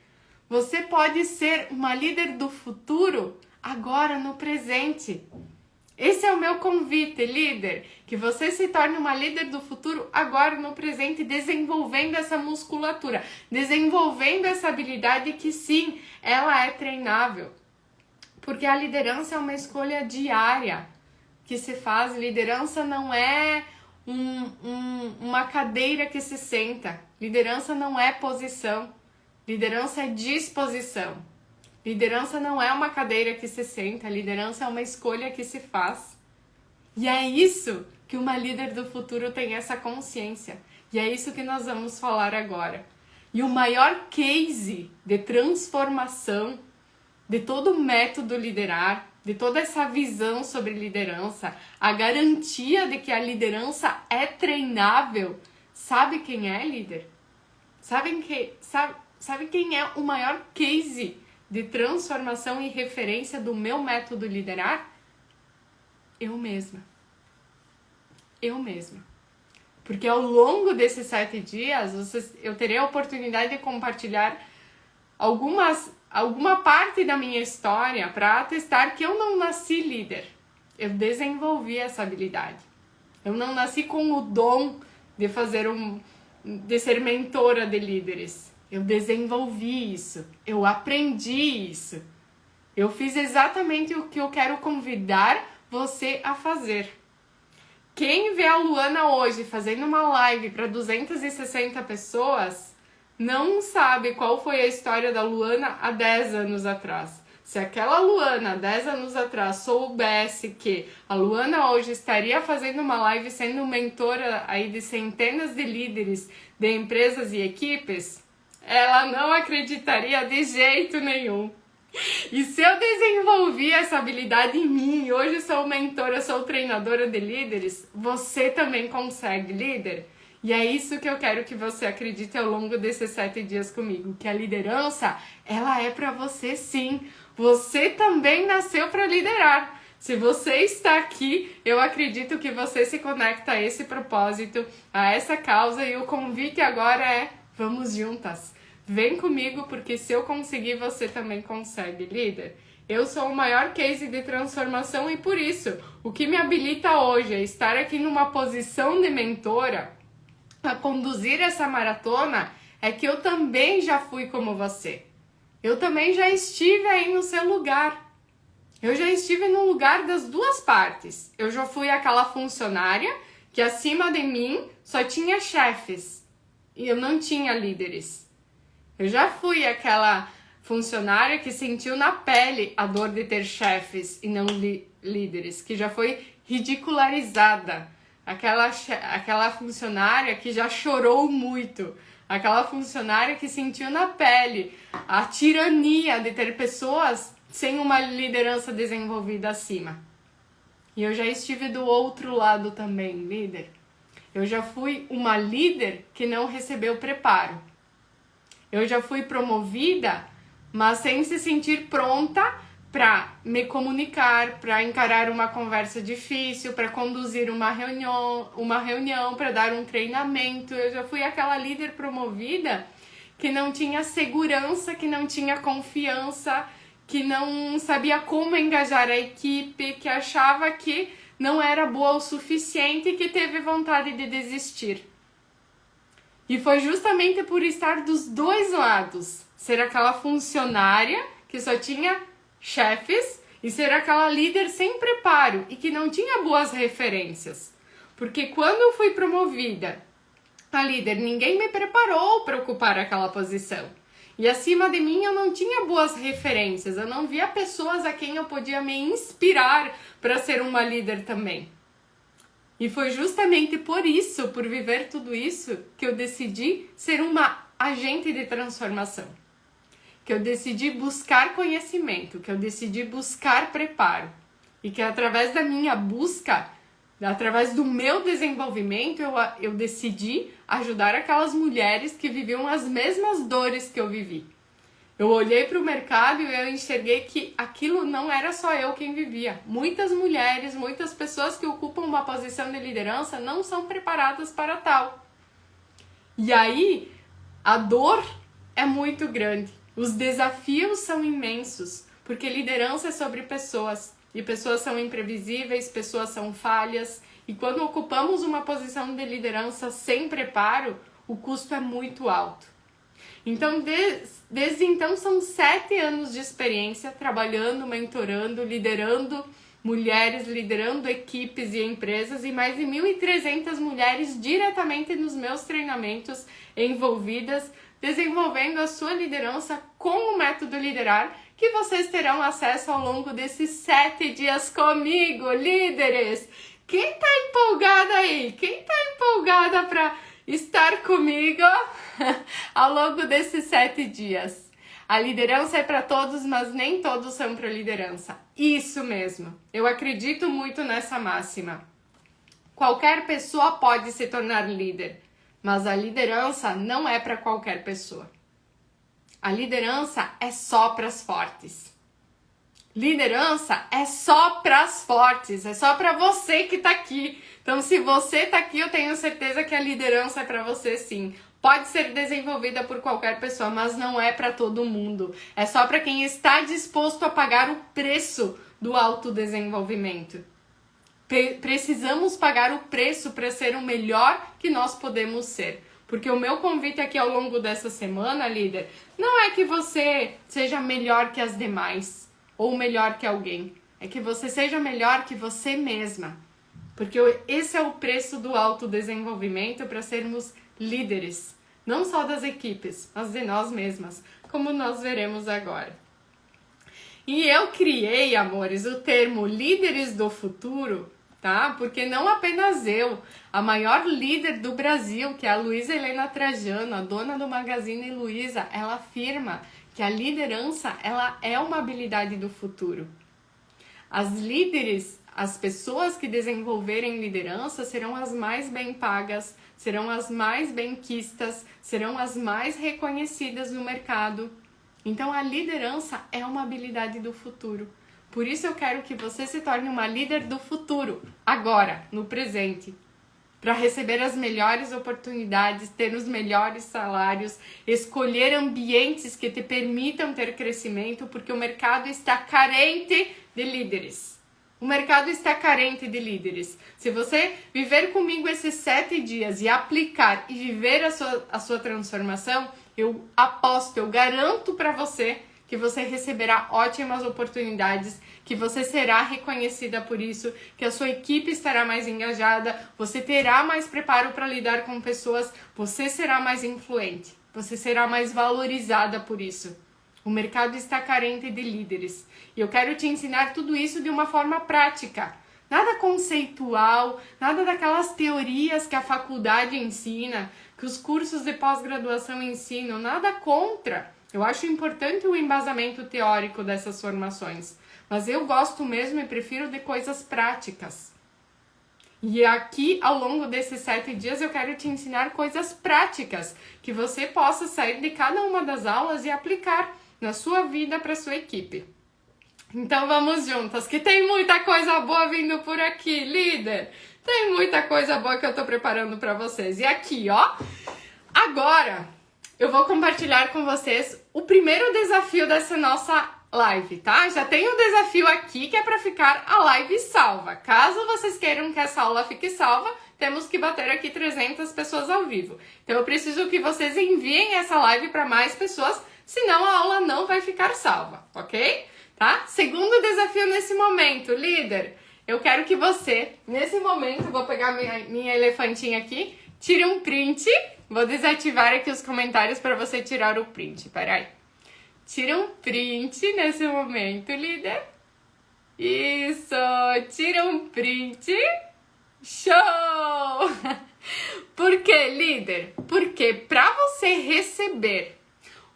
Você pode ser uma líder do futuro, agora no presente. Esse é o meu convite, líder, que você se torne uma líder do futuro agora no presente, desenvolvendo essa musculatura, desenvolvendo essa habilidade que sim, ela é treinável. Porque a liderança é uma escolha diária que se faz. Liderança não é uma cadeira que se senta. Liderança não é posição. Liderança é disposição. Liderança não é uma cadeira que se senta. Liderança é uma escolha que se faz. E é isso que uma líder do futuro tem essa consciência. E é isso que nós vamos falar agora. E o maior case de transformação de todo o método liderar, de toda essa visão sobre liderança, a garantia de que a liderança é treinável. Sabe quem é, líder? Sabe quem é o maior case de transformação e referência do meu método liderar? Eu mesma. Porque ao longo desses 7 dias, eu terei a oportunidade de compartilhar alguma parte da minha história para atestar que eu não nasci líder. Eu desenvolvi essa habilidade. Eu não nasci com o dom de ser mentora de líderes. Eu desenvolvi isso. Eu aprendi isso. Eu fiz exatamente o que eu quero convidar você a fazer. Quem vê a Luana hoje fazendo uma live para 260 pessoas não sabe qual foi a história da Luana há 10 anos atrás. Se aquela Luana, 10 anos atrás, soubesse que a Luana hoje estaria fazendo uma live sendo mentora aí de centenas de líderes de empresas e equipes, ela não acreditaria de jeito nenhum. E se eu desenvolvi essa habilidade em mim, hoje sou mentora, sou treinadora de líderes, você também consegue, líder? E é isso que eu quero que você acredite ao longo desses 7 dias comigo, que a liderança, ela é para você sim. Você também nasceu para liderar. Se você está aqui, eu acredito que você se conecta a esse propósito, a essa causa, e o convite agora é: vamos juntas. Vem comigo, porque se eu conseguir, você também consegue, líder. Eu sou o maior case de transformação e por isso, o que me habilita hoje a estar aqui numa posição de mentora, a conduzir essa maratona, é que eu também já fui como você. Eu também já estive aí no seu lugar. Eu já estive no lugar das duas partes. Eu já fui aquela funcionária que acima de mim só tinha chefes e eu não tinha líderes. Eu já fui aquela funcionária que sentiu na pele a dor de ter chefes e não líderes, que já foi ridicularizada. Aquela funcionária que já chorou muito. Aquela funcionária que sentiu na pele a tirania de ter pessoas sem uma liderança desenvolvida acima. E eu já estive do outro lado também, líder. Eu já fui uma líder que não recebeu preparo. Eu já fui promovida, mas sem se sentir pronta para me comunicar, para encarar uma conversa difícil, para conduzir uma reunião, para dar um treinamento. Eu já fui aquela líder promovida que não tinha segurança, que não tinha confiança, que não sabia como engajar a equipe, que achava que não era boa o suficiente e que teve vontade de desistir. E foi justamente por estar dos dois lados, ser aquela funcionária que só tinha chefes e ser aquela líder sem preparo e que não tinha boas referências. Porque quando eu fui promovida a líder, ninguém me preparou para ocupar aquela posição. E acima de mim eu não tinha boas referências, eu não via pessoas a quem eu podia me inspirar para ser uma líder também. E foi justamente por isso, por viver tudo isso, que eu decidi ser uma agente de transformação. Que eu decidi buscar conhecimento, que eu decidi buscar preparo. E que através da minha busca, através do meu desenvolvimento, eu decidi ajudar aquelas mulheres que viviam as mesmas dores que eu vivi. Eu olhei para o mercado e eu enxerguei que aquilo não era só eu quem vivia. Muitas mulheres, muitas pessoas que ocupam uma posição de liderança não são preparadas para tal. E aí, a dor é muito grande. Os desafios são imensos, porque liderança é sobre pessoas. E pessoas são imprevisíveis, pessoas são falhas. E quando ocupamos uma posição de liderança sem preparo, o custo é muito alto. Então, desde então, são 7 anos de experiência trabalhando, mentorando, liderando mulheres, liderando equipes e empresas e mais de 1.300 mulheres diretamente nos meus treinamentos envolvidas, desenvolvendo a sua liderança com o método Liderar, que vocês terão acesso ao longo desses 7 dias comigo, líderes! Quem tá empolgada aí? Quem tá empolgada para estar comigo ao longo desses 7 dias? A liderança é para todos, mas nem todos são para liderança. Isso mesmo. Eu acredito muito nessa máxima. Qualquer pessoa pode se tornar líder, mas a liderança não é para qualquer pessoa. A liderança é só para as fortes. Liderança é só para as fortes, é só para você que tá aqui. Então, se você tá aqui, eu tenho certeza que a liderança é para você sim. Pode ser desenvolvida por qualquer pessoa, mas não é para todo mundo. É só para quem está disposto a pagar o preço do autodesenvolvimento. Precisamos pagar o preço para ser o melhor que nós podemos ser. Porque o meu convite aqui ao longo dessa semana, líder, não é que você seja melhor que as demais ou melhor que alguém. É que você seja melhor que você mesma. Porque esse é o preço do autodesenvolvimento para sermos líderes. Não só das equipes, mas de nós mesmas, como nós veremos agora. E eu criei, amores, o termo líderes do futuro, tá? Porque não apenas eu, a maior líder do Brasil, que é a Luísa Helena Trajano, a dona do Magazine Luiza, ela afirma que a liderança, ela é uma habilidade do futuro. As líderes, as pessoas que desenvolverem liderança serão as mais bem pagas, serão as mais benquistas, serão as mais reconhecidas no mercado. Então a liderança é uma habilidade do futuro. Por isso eu quero que você se torne uma líder do futuro, agora, no presente. Para receber as melhores oportunidades, ter os melhores salários, escolher ambientes que te permitam ter crescimento, porque o mercado está carente de líderes. O mercado está carente de líderes. Se você viver comigo esses 7 dias e aplicar e viver a sua transformação, eu aposto, eu garanto para você que você receberá ótimas oportunidades, que você será reconhecida por isso, que a sua equipe estará mais engajada, você terá mais preparo para lidar com pessoas, você será mais influente, você será mais valorizada por isso. O mercado está carente de líderes. E eu quero te ensinar tudo isso de uma forma prática. Nada conceitual, nada daquelas teorias que a faculdade ensina, que os cursos de pós-graduação ensinam, nada contra. Eu acho importante o embasamento teórico dessas formações. Mas eu gosto mesmo e prefiro de coisas práticas. E aqui, ao longo desses 7 dias, eu quero te ensinar coisas práticas, que você possa sair de cada uma das aulas e aplicar na sua vida para sua equipe. Então vamos juntas, que tem muita coisa boa vindo por aqui, líder. Tem muita coisa boa que eu tô preparando para vocês. E aqui, ó, agora eu vou compartilhar com vocês o primeiro desafio dessa nossa live, tá? Já tem um desafio aqui que é para ficar a live salva. Caso vocês queiram que essa aula fique salva, temos que bater aqui 300 pessoas ao vivo. Então eu preciso que vocês enviem essa live para mais pessoas, senão a aula não vai ficar salva, ok? Tá? Segundo desafio nesse momento, líder, eu quero que você, nesse momento, vou pegar minha elefantinha aqui, tire um print, vou desativar aqui os comentários para você tirar o print, peraí. Tira um print nesse momento, líder. Isso, tira um print. Show! Por que, líder? Porque para você receber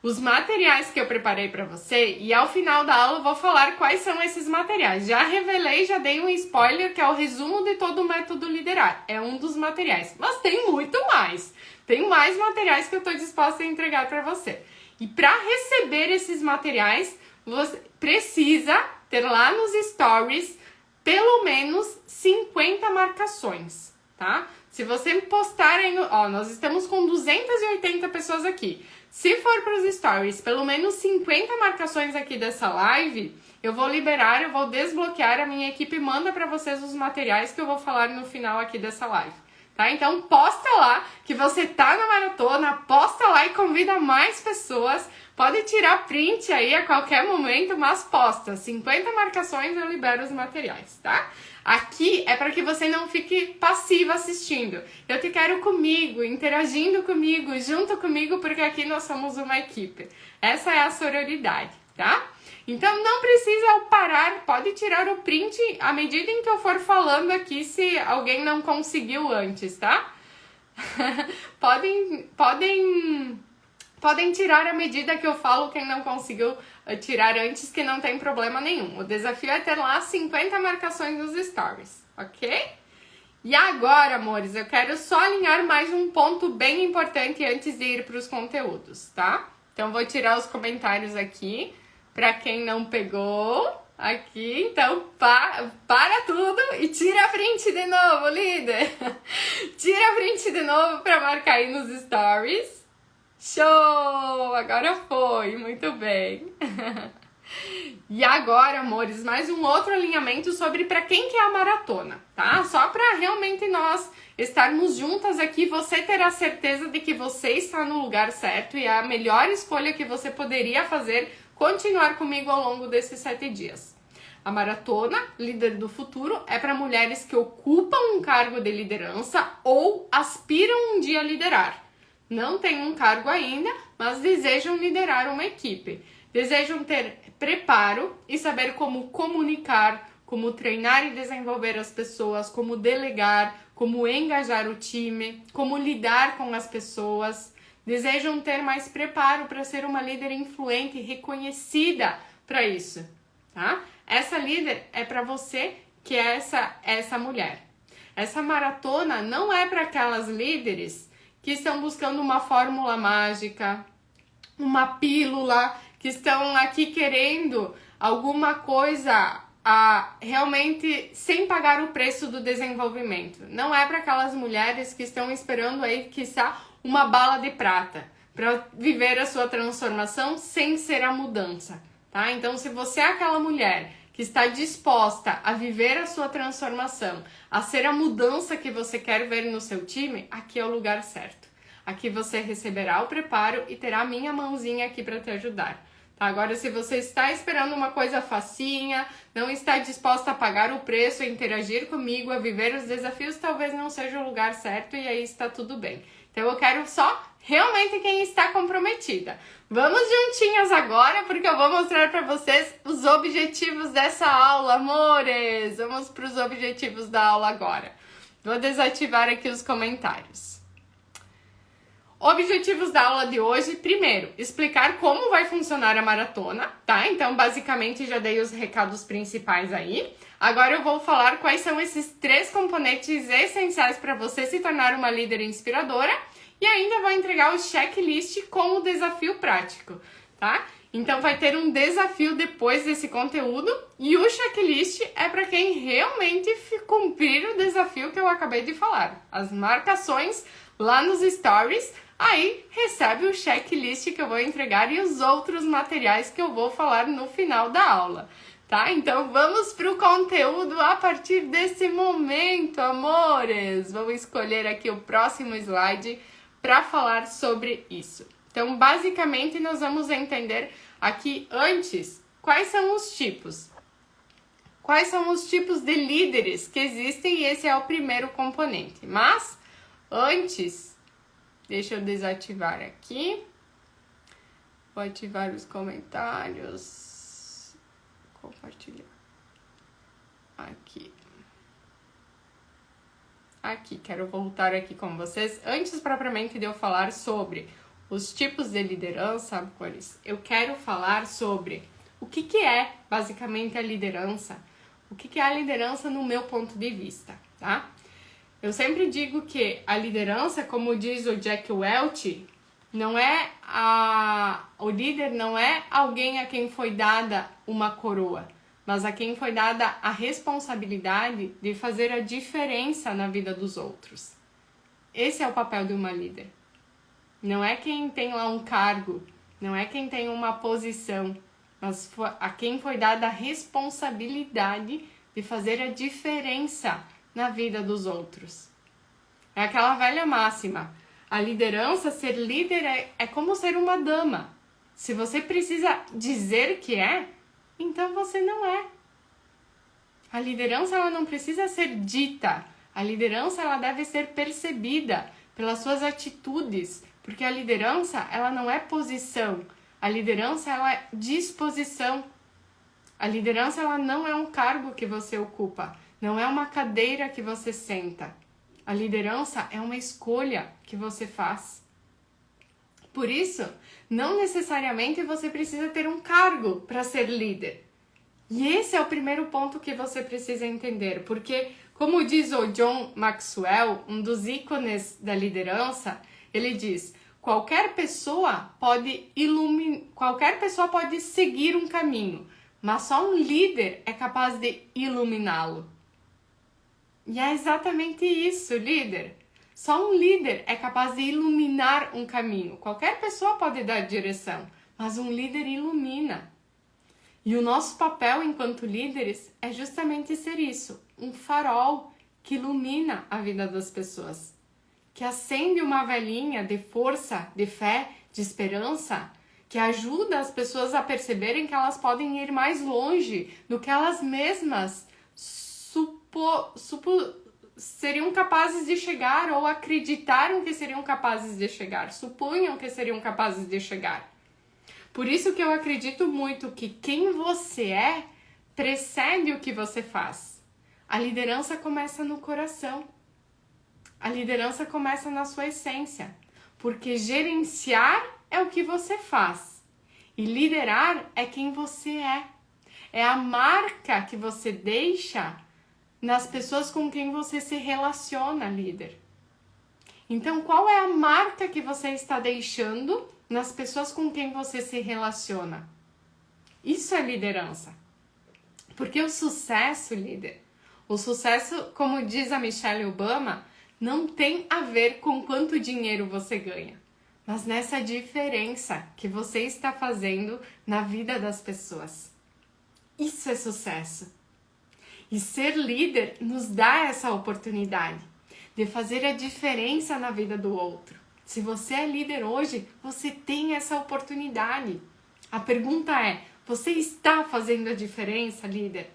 os materiais que eu preparei para você, e ao final da aula eu vou falar quais são esses materiais. Já revelei, já dei um spoiler, que é o resumo de todo o método liderar. É um dos materiais, mas tem muito mais. Tem mais materiais que eu estou disposta a entregar para você. E para receber esses materiais, você precisa ter lá nos stories pelo menos 50 marcações, tá? Se você postar em... Ó, nós estamos com 280 pessoas aqui. Se for para os stories, pelo menos 50 marcações aqui dessa live, eu vou liberar, eu vou desbloquear, a minha equipe manda para vocês os materiais que eu vou falar no final aqui dessa live. Tá? Então posta lá que você tá na maratona, posta lá e convida mais pessoas. Pode tirar print aí a qualquer momento, mas posta. 50 marcações eu libero os materiais, tá? Aqui é para que você não fique passiva assistindo. Eu te quero comigo, interagindo comigo, junto comigo, porque aqui nós somos uma equipe. Essa é a sororidade, tá? Então não precisa parar, pode tirar o print à medida em que eu for falando aqui, se alguém não conseguiu antes, tá? Podem tirar à medida que eu falo, quem não conseguiu tirar antes, que não tem problema nenhum. O desafio é ter lá 50 marcações nos stories, ok? E agora, amores, eu quero só alinhar mais um ponto bem importante antes de ir para os conteúdos, tá? Então, vou tirar os comentários aqui, para quem não pegou aqui. Então, para tudo e tira a print de novo, líder! Tira a print de novo para marcar aí nos stories. Show! Agora foi, muito bem! E agora, amores, mais um outro alinhamento sobre para quem que é a maratona, tá? Só para realmente nós estarmos juntas aqui, você ter a certeza de que você está no lugar certo e a melhor escolha que você poderia fazer, continuar comigo ao longo desses 7 dias. A maratona Líder do Futuro é para mulheres que ocupam um cargo de liderança ou aspiram um dia a liderar. Não têm um cargo ainda, mas desejam liderar uma equipe. Desejam ter preparo e saber como comunicar, como treinar e desenvolver as pessoas, como delegar, como engajar o time, como lidar com as pessoas. Desejam ter mais preparo para ser uma líder influente e reconhecida para isso, tá? Essa líder é para você que é essa mulher. Essa maratona não é para aquelas líderes que estão buscando uma fórmula mágica, uma pílula, que estão aqui querendo alguma coisa realmente sem pagar o preço do desenvolvimento. Não é para aquelas mulheres que estão esperando aí, quiçá, uma bala de prata para viver a sua transformação sem ser a mudança, tá? Então, se você é aquela mulher que está disposta a viver a sua transformação, a ser a mudança que você quer ver no seu time, aqui é o lugar certo. Aqui você receberá o preparo e terá a minha mãozinha aqui para te ajudar. Tá? Agora, se você está esperando uma coisa facinha, não está disposta a pagar o preço, a interagir comigo, a viver os desafios, talvez não seja o lugar certo e aí está tudo bem. Então, eu quero só realmente quem está comprometida. Vamos juntinhas agora, porque eu vou mostrar para vocês os objetivos dessa aula, amores! Vamos para os objetivos da aula agora. Vou desativar aqui os comentários. Objetivos da aula de hoje, primeiro, explicar como vai funcionar a maratona, tá? Então, basicamente, já dei os recados principais aí. Agora eu vou falar quais são esses 3 componentes essenciais para você se tornar uma líder inspiradora e ainda vou entregar o checklist com o desafio prático, tá? Então, vai ter um desafio depois desse conteúdo e o checklist é para quem realmente cumprir o desafio que eu acabei de falar. As marcações lá nos stories, aí recebe o checklist que eu vou entregar e os outros materiais que eu vou falar no final da aula, tá? Então vamos para o conteúdo a partir desse momento, amores! Vamos escolher aqui o próximo slide para falar sobre isso. Então, basicamente, nós vamos entender aqui antes quais são os tipos. Quais são os tipos de líderes que existem e esse é o primeiro componente. Mas, antes, deixa eu desativar aqui. Vou ativar os comentários. Compartilhar. Aqui. Aqui, quero voltar aqui com vocês. Antes, propriamente, de eu falar sobre os tipos de liderança, amores, eu quero falar sobre o que é, basicamente, a liderança. O que é a liderança no meu ponto de vista, tá? Eu sempre digo que a liderança, como diz o Jack Welch, o líder não é alguém a quem foi dada uma coroa, mas a quem foi dada a responsabilidade de fazer a diferença na vida dos outros. Esse é o papel de uma líder. Não é quem tem lá um cargo, não é quem tem uma posição, mas a quem foi dada a responsabilidade de fazer a diferença na vida dos outros. É aquela velha máxima. A liderança, ser líder é como ser uma dama. Se você precisa dizer que é, então você não é. A liderança ela não precisa ser dita. A liderança ela deve ser percebida pelas suas atitudes, porque a liderança ela não é posição. A liderança ela é disposição. A liderança ela não é um cargo que você ocupa, não é uma cadeira que você senta. A liderança é uma escolha que você faz. Por isso, não necessariamente você precisa ter um cargo para ser líder. E esse é o primeiro ponto que você precisa entender, porque Como diz o John Maxwell, um dos ícones da liderança, ele diz: qualquer pessoa pode seguir um caminho, mas só um líder é capaz de iluminá-lo. E é exatamente isso, líder. Só um líder é capaz de iluminar um caminho. Qualquer pessoa pode dar direção, mas um líder ilumina. E o nosso papel enquanto líderes é justamente ser isso, um farol que ilumina a vida das pessoas, que acende uma velinha de força, de fé, de esperança, que ajuda as pessoas a perceberem que elas podem ir mais longe do que elas mesmas seriam capazes de chegar ou acreditaram que seriam capazes de chegar, supunham que seriam capazes de chegar. Por isso que eu acredito muito que quem você é precede o que você faz. A liderança começa no coração. A liderança começa na sua essência. Porque gerenciar é o que você faz. E liderar é quem você é. É a marca que você deixa nas pessoas com quem você se relaciona, líder. Então, qual é a marca que você está deixando nas pessoas com quem você se relaciona? Isso é liderança. Porque o sucesso, líder, o sucesso, como diz a Michelle Obama, não tem a ver com quanto dinheiro você ganha, mas nessa diferença que você está fazendo na vida das pessoas. Isso é sucesso. E ser líder nos dá essa oportunidade de fazer a diferença na vida do outro. Se você é líder hoje, você tem essa oportunidade. A pergunta é: você está fazendo a diferença, líder?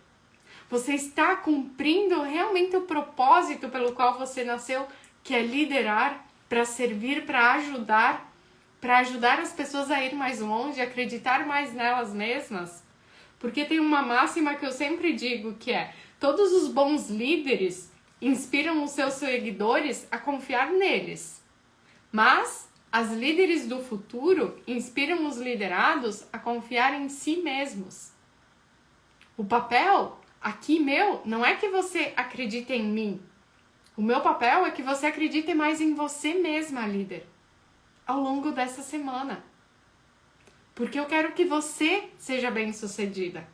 Você está cumprindo realmente o propósito pelo qual você nasceu, que é liderar, para servir, para ajudar as pessoas a ir mais longe, acreditar mais nelas mesmas? Porque tem uma máxima que eu sempre digo, que é: todos os bons líderes inspiram os seus seguidores a confiar neles. Mas as líderes do futuro inspiram os liderados a confiar em si mesmos. O papel aqui meu não é que você acredite em mim. O meu papel é que você acredite mais em você mesma, líder, ao longo dessa semana. Porque eu quero que você seja bem-sucedida.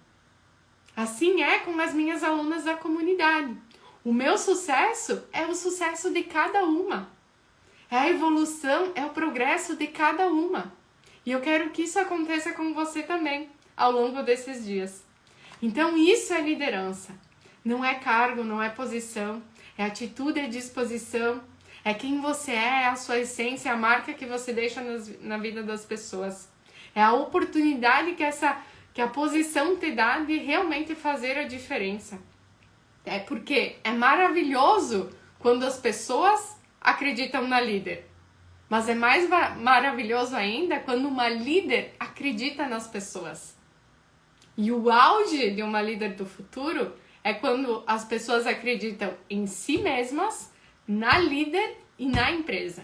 Assim é com as minhas alunas da comunidade. O meu sucesso é o sucesso de cada uma. É a evolução, é o progresso de cada uma. E eu quero que isso aconteça com você também, ao longo desses dias. Então isso é liderança. Não é cargo, não é posição. É atitude, é disposição. É quem você é a sua essência, a marca que você deixa na vida das pessoas. É a oportunidade que a posição te dá de realmente fazer a diferença. É porque é maravilhoso quando as pessoas acreditam na líder. Mas é mais maravilhoso ainda quando uma líder acredita nas pessoas. E o auge de uma líder do futuro é quando as pessoas acreditam em si mesmas, na líder e na empresa.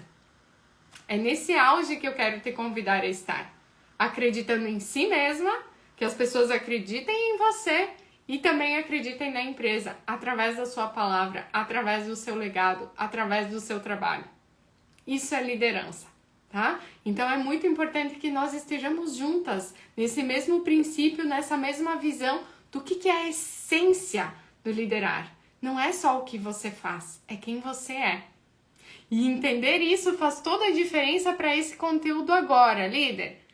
É nesse auge que eu quero te convidar a estar. Acreditando em si mesma, que as pessoas acreditem em você e também acreditem na empresa, através da sua palavra, através do seu legado, através do seu trabalho. Isso é liderança, tá? Então é muito importante que nós estejamos juntas nesse mesmo princípio, nessa mesma visão do que é a essência do liderar. Não é só o que você faz, é quem você é. E entender isso faz toda a diferença para esse conteúdo agora, líder.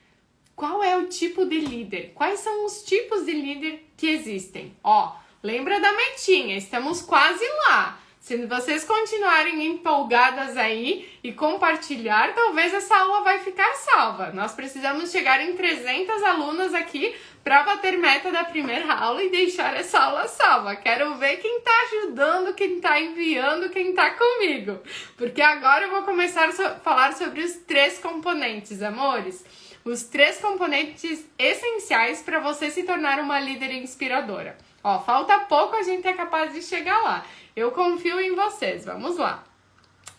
Qual é o tipo de líder? Quais são os tipos de líder que existem? Ó, lembra da metinha, estamos quase lá. Se vocês continuarem empolgadas aí e compartilhar, talvez essa aula vai ficar salva. Nós precisamos chegar em 300 alunas aqui para bater meta da primeira aula e deixar essa aula salva. Quero ver quem está ajudando, quem está enviando, quem está comigo. Porque agora eu vou começar a falar sobre os 3 componentes, amores. Os 3 componentes essenciais para você se tornar uma líder inspiradora. Ó, falta pouco, a gente é capaz de chegar lá. Eu confio em vocês, vamos lá.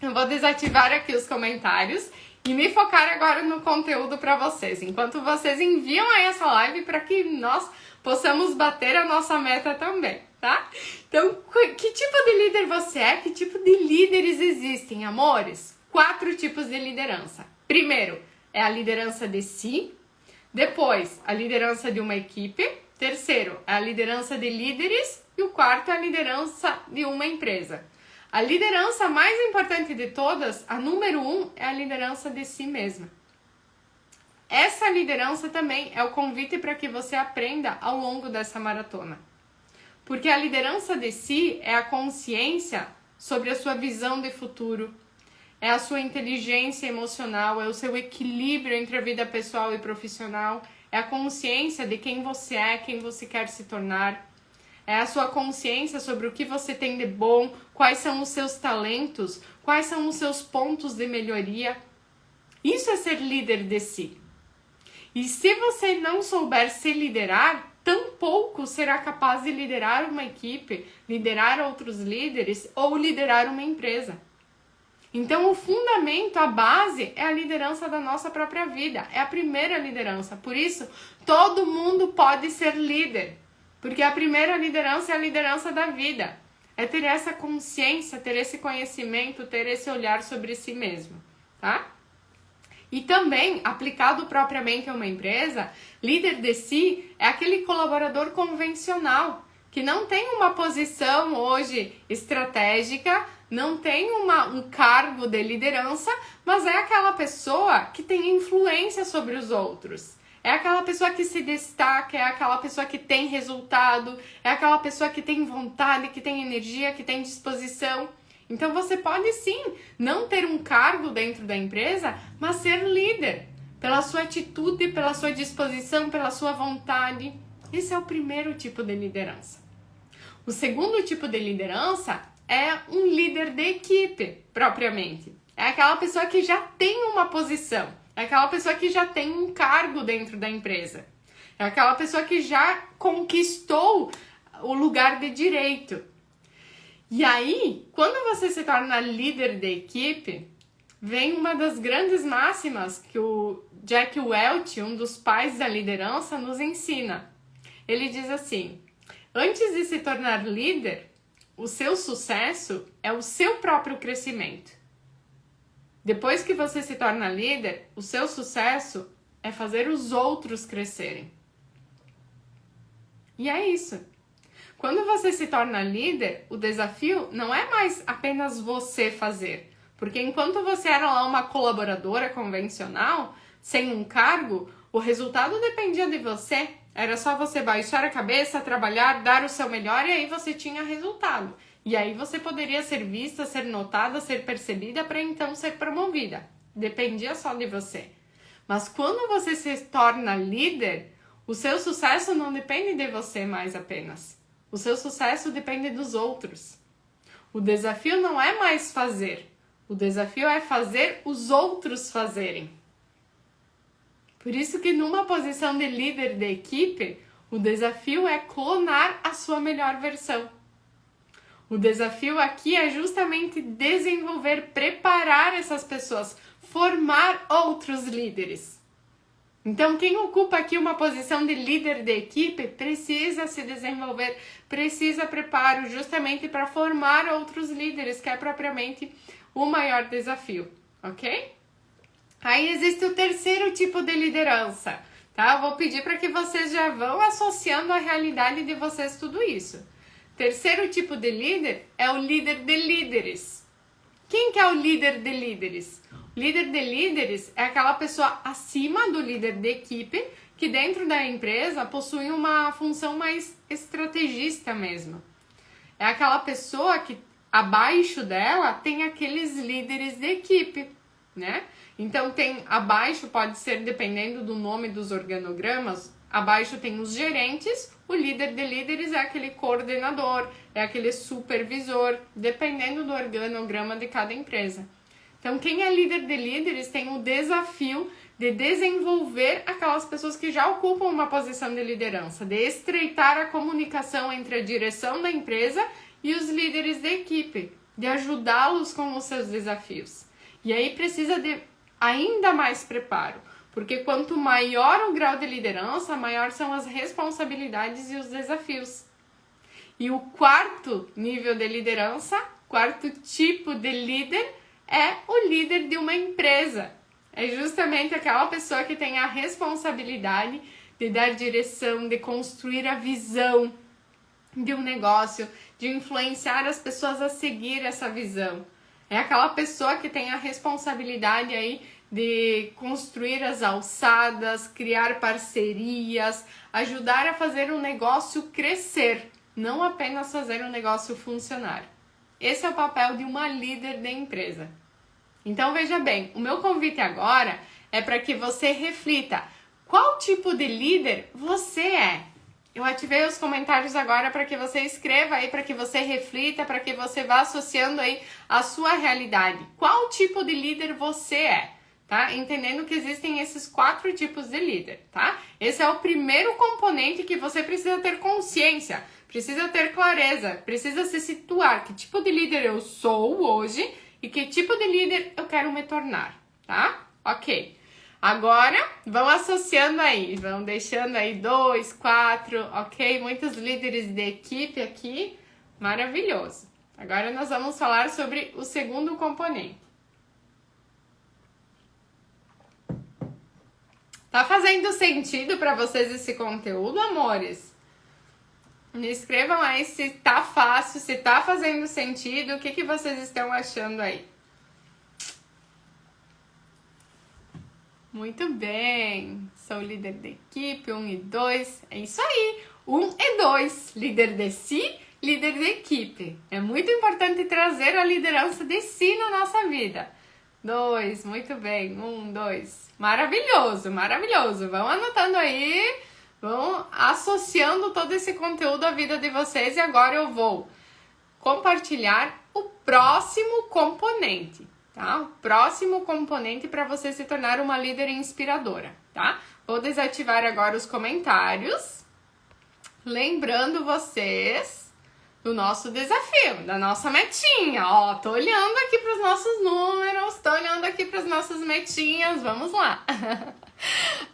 Eu vou desativar aqui os comentários e me focar agora no conteúdo para vocês. Enquanto vocês enviam aí essa live para que nós possamos bater a nossa meta também, tá? Então, que tipo de líder você é? Que tipo de líderes existem, amores? 4 tipos de liderança. Primeiro, é a liderança de si. Depois, a liderança de uma equipe. Terceiro, é a liderança de líderes. E o quarto é a liderança de uma empresa. A liderança mais importante de todas, a número 1, é a liderança de si mesma. Essa liderança também é o convite para que você aprenda ao longo dessa maratona. Porque a liderança de si é a consciência sobre a sua visão de futuro, é a sua inteligência emocional, é o seu equilíbrio entre a vida pessoal e profissional, é a consciência de quem você é, quem você quer se tornar, é a sua consciência sobre o que você tem de bom, quais são os seus talentos, quais são os seus pontos de melhoria. Isso é ser líder de si. E se você não souber se liderar, tampouco será capaz de liderar uma equipe, liderar outros líderes ou liderar uma empresa. Então, o fundamento, a base, é a liderança da nossa própria vida. É a primeira liderança. Por isso, todo mundo pode ser líder. Porque a primeira liderança é a liderança da vida. É ter essa consciência, ter esse conhecimento, ter esse olhar sobre si mesmo, tá? E também, aplicado propriamente a uma empresa, líder de si é aquele colaborador convencional, que não tem uma posição hoje estratégica, não tem um cargo de liderança, mas é aquela pessoa que tem influência sobre os outros. É aquela pessoa que se destaca, é aquela pessoa que tem resultado, é aquela pessoa que tem vontade, que tem energia, que tem disposição. Então você pode sim não ter um cargo dentro da empresa, mas ser líder. Pela sua atitude, pela sua disposição, pela sua vontade. Esse é o primeiro tipo de liderança. O segundo tipo de liderança é um líder de equipe, propriamente. É aquela pessoa que já tem uma posição. É aquela pessoa que já tem um cargo dentro da empresa. É aquela pessoa que já conquistou o lugar de direito. E aí, quando você se torna líder de equipe, vem uma das grandes máximas que o Jack Welch, um dos pais da liderança, nos ensina. Ele diz assim: antes de se tornar líder, o seu sucesso é o seu próprio crescimento. Depois que você se torna líder, o seu sucesso é fazer os outros crescerem. E é isso. Quando você se torna líder, o desafio não é mais apenas você fazer. Porque enquanto você era lá uma colaboradora convencional, sem um cargo, o resultado dependia de você. Era só você baixar a cabeça, trabalhar, dar o seu melhor e aí você tinha resultado. E aí você poderia ser vista, ser notada, ser percebida para então ser promovida. Dependia só de você. Mas quando você se torna líder, o seu sucesso não depende de você mais apenas. O seu sucesso depende dos outros. O desafio não é mais fazer. O desafio é fazer os outros fazerem. Por isso que numa posição de líder de equipe, o desafio é clonar a sua melhor versão. O desafio aqui é justamente desenvolver, preparar essas pessoas, formar outros líderes. Então, quem ocupa aqui uma posição de líder de equipe precisa se desenvolver, precisa preparo justamente para formar outros líderes, que é propriamente o maior desafio, ok? Aí existe o terceiro tipo de liderança, tá? Eu vou pedir para que vocês já vão associando a realidade de vocês tudo isso. Terceiro tipo de líder é o líder de líderes. Quem que é o líder de líderes? O líder de líderes é aquela pessoa acima do líder de equipe que dentro da empresa possui uma função mais estrategista mesmo. É aquela pessoa que abaixo dela tem aqueles líderes de equipe, né? Então tem abaixo, pode ser dependendo do nome dos organogramas, abaixo tem os gerentes, o líder de líderes é aquele coordenador, é aquele supervisor, dependendo do organograma de cada empresa. Então, quem é líder de líderes tem o desafio de desenvolver aquelas pessoas que já ocupam uma posição de liderança, de estreitar a comunicação entre a direção da empresa e os líderes da equipe, de ajudá-los com os seus desafios. E aí precisa de ainda mais preparo, porque quanto maior o grau de liderança, maior são as responsabilidades e os desafios. E o quarto nível de liderança, quarto tipo de líder, é o líder de uma empresa. É justamente aquela pessoa que tem a responsabilidade de dar direção, de construir a visão de um negócio, de influenciar as pessoas a seguir essa visão. É aquela pessoa que tem a responsabilidade aí de construir as alçadas, criar parcerias, ajudar a fazer um negócio crescer, não apenas fazer um negócio funcionar. Esse é o papel de uma líder de empresa. Então veja bem, o meu convite agora é para que você reflita qual tipo de líder você é. Eu ativei os comentários agora para que você escreva aí, para que você reflita, para que você vá associando aí a sua realidade. Qual tipo de líder você é, tá? Entendendo que existem esses 4 tipos de líder, tá? Esse é o primeiro componente que você precisa ter consciência, precisa ter clareza, precisa se situar. Que tipo de líder eu sou hoje e que tipo de líder eu quero me tornar, tá? Ok. Agora, vão associando aí, vão deixando aí 2, 4, ok? Muitos líderes de equipe aqui, maravilhoso. Agora nós vamos falar sobre o segundo componente. Tá fazendo sentido para vocês esse conteúdo, amores? Me escrevam aí se tá fácil, se tá fazendo sentido, o que vocês estão achando aí? Muito bem, sou líder de equipe, 1 e 2, é isso aí, 1 e 2, líder de si, líder de equipe. É muito importante trazer a liderança de si na nossa vida. 2, muito bem, 1, 2, maravilhoso, maravilhoso. Vão anotando aí, vão associando todo esse conteúdo à vida de vocês e agora eu vou compartilhar o próximo componente. Tá? O próximo componente para você se tornar uma líder inspiradora, tá? Vou desativar agora os comentários, lembrando vocês do nosso desafio, da nossa metinha. Ó, tô olhando aqui para os nossos números, tô olhando aqui para as nossas metinhas, vamos lá.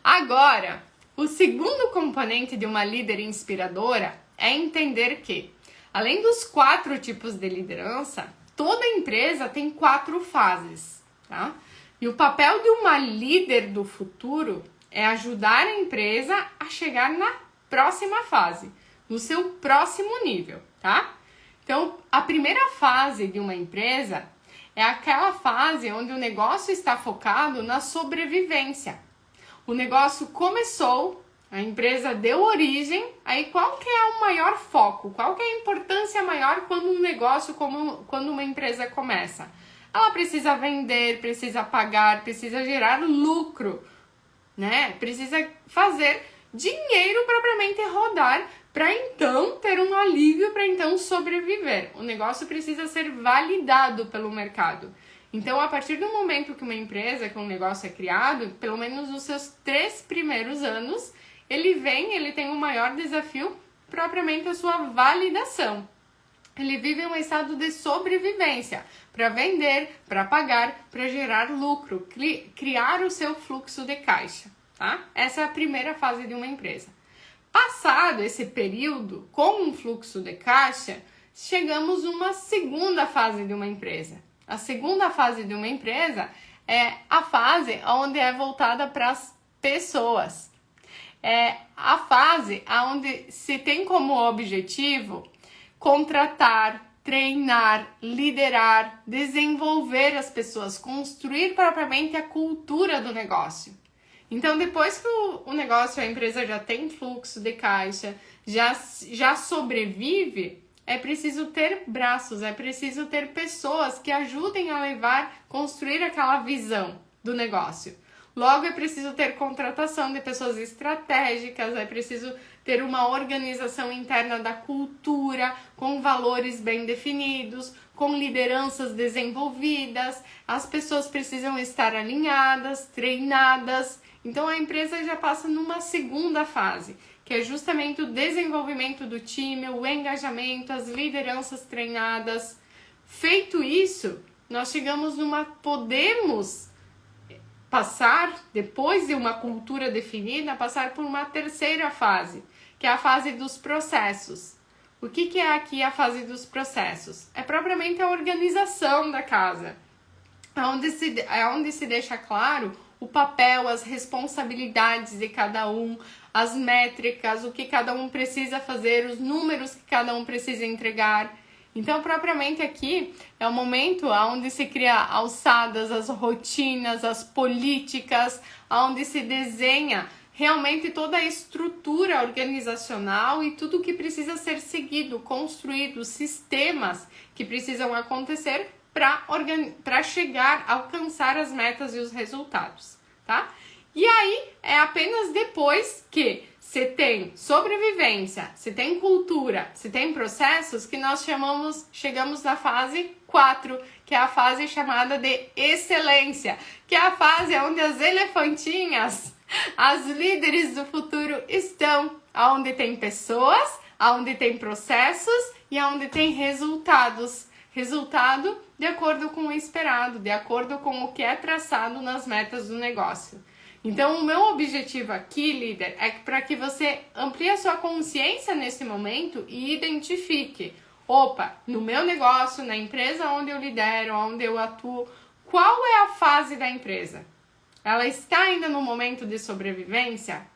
Agora, o segundo componente de uma líder inspiradora é entender que, além dos 4 tipos de liderança, toda empresa tem 4 fases, tá? E o papel de uma líder do futuro é ajudar a empresa a chegar na próxima fase, no seu próximo nível, tá? Então, a primeira fase de uma empresa é aquela fase onde o negócio está focado na sobrevivência. O negócio começou, a empresa deu origem, aí qual que é o maior foco? Qual que é a importância maior quando um negócio, quando uma empresa começa? Ela precisa vender, precisa pagar, precisa gerar lucro, né? Precisa fazer dinheiro propriamente rodar para então ter um alívio, para então sobreviver. O negócio precisa ser validado pelo mercado. Então, a partir do momento que uma empresa, que um negócio é criado, pelo menos nos seus 3 primeiros anos, ele tem um maior desafio, propriamente a sua validação. Ele vive um estado de sobrevivência para vender, para pagar, para gerar lucro, criar o seu fluxo de caixa, tá? Essa é a primeira fase de uma empresa. Passado esse período com um fluxo de caixa, chegamos numa segunda fase de uma empresa. A segunda fase de uma empresa é a fase onde é voltada para as pessoas. É a fase onde se tem como objetivo contratar, treinar, liderar, desenvolver as pessoas, construir propriamente a cultura do negócio. Então, depois que o negócio, a empresa já tem fluxo de caixa, já sobrevive, é preciso ter braços, é preciso ter pessoas que ajudem a construir aquela visão do negócio. Logo, é preciso ter contratação de pessoas estratégicas, é preciso ter uma organização interna da cultura, com valores bem definidos, com lideranças desenvolvidas, as pessoas precisam estar alinhadas, treinadas. Então, a empresa já passa numa segunda fase, que é justamente o desenvolvimento do time, o engajamento, as lideranças treinadas. Feito isso, nós podemos passar, depois de uma cultura definida, passar por uma terceira fase, que é a fase dos processos. O que é aqui a fase dos processos? É propriamente a organização da casa, onde se deixa claro o papel, as responsabilidades de cada um, as métricas, o que cada um precisa fazer, os números que cada um precisa entregar. Então, propriamente aqui é o momento onde se cria alçadas, as rotinas, as políticas, onde se desenha realmente toda a estrutura organizacional e tudo que precisa ser seguido, construído, sistemas que precisam acontecer para chegar, alcançar as metas e os resultados, tá? E aí é apenas depois que se tem sobrevivência, se tem cultura, se tem processos, que nós chegamos na fase 4, que é a fase chamada de excelência, que é a fase onde as elefantinhas, as líderes do futuro estão, onde tem pessoas, onde tem processos e onde tem resultados. Resultado de acordo com o esperado, de acordo com o que é traçado nas metas do negócio. Então, o meu objetivo aqui, líder, é para que você amplie a sua consciência nesse momento e identifique, opa, no meu negócio, na empresa onde eu lidero, onde eu atuo, qual é a fase da empresa? Ela está ainda no momento de sobrevivência?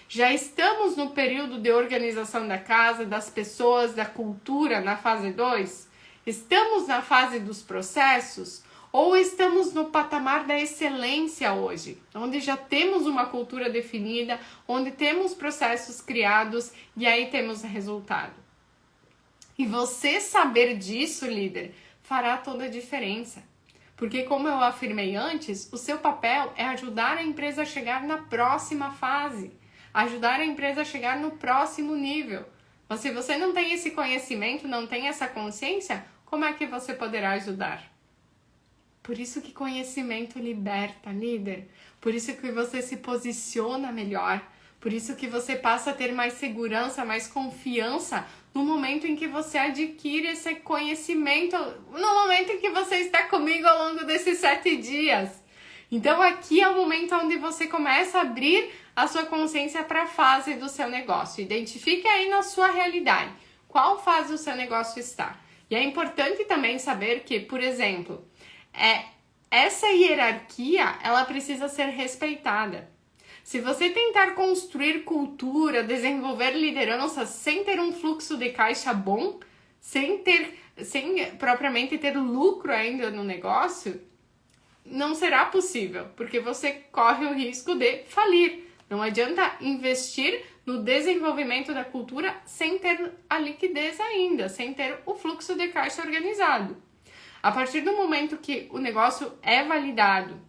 Já estamos no período de organização da casa, das pessoas, da cultura, na fase 2? Estamos na fase dos processos? Ou estamos no patamar da excelência hoje, onde já temos uma cultura definida, onde temos processos criados e aí temos resultado? E você saber disso, líder, fará toda a diferença. Porque, como eu afirmei antes, o seu papel é ajudar a empresa a chegar na próxima fase, ajudar a empresa a chegar no próximo nível. Mas se você não tem esse conhecimento, não tem essa consciência, como é que você poderá ajudar? Por isso que conhecimento liberta, líder. Por isso que você se posiciona melhor. Por isso que você passa a ter mais segurança, mais confiança no momento em que você adquire esse conhecimento, no momento em que você está comigo ao longo desses 7 dias. Então aqui é o momento onde você começa a abrir a sua consciência para a fase do seu negócio. Identifique aí na sua realidade qual fase o seu negócio está. E é importante também saber que, por exemplo, essa hierarquia, ela precisa ser respeitada. Se você tentar construir cultura, desenvolver liderança sem ter um fluxo de caixa bom, sem propriamente ter lucro ainda no negócio, não será possível, porque você corre o risco de falir. Não adianta investir no desenvolvimento da cultura sem ter a liquidez ainda, sem ter o fluxo de caixa organizado. A partir do momento que o negócio é validado,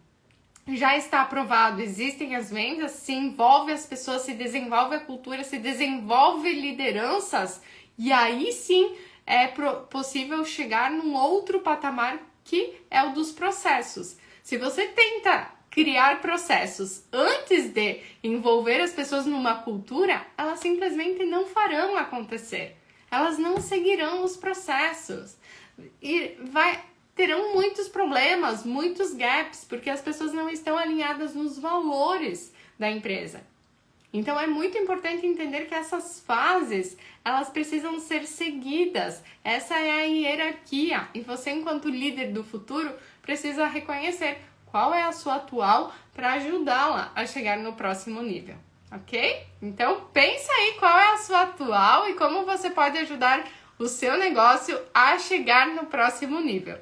já está aprovado, existem as vendas, se envolve as pessoas, se desenvolve a cultura, se desenvolve lideranças, e aí sim é possível chegar num outro patamar que é o dos processos. Se você tenta criar processos antes de envolver as pessoas numa cultura, elas simplesmente não farão acontecer. Elas não seguirão os processos. E terão muitos problemas, muitos gaps, porque as pessoas não estão alinhadas nos valores da empresa. Então é muito importante entender que essas fases, elas precisam ser seguidas. Essa é a hierarquia. E você, enquanto líder do futuro, precisa reconhecer qual é a sua atual para ajudá-la a chegar no próximo nível, ok? Então pensa aí qual é a sua atual e como você pode ajudar o seu negócio a chegar no próximo nível.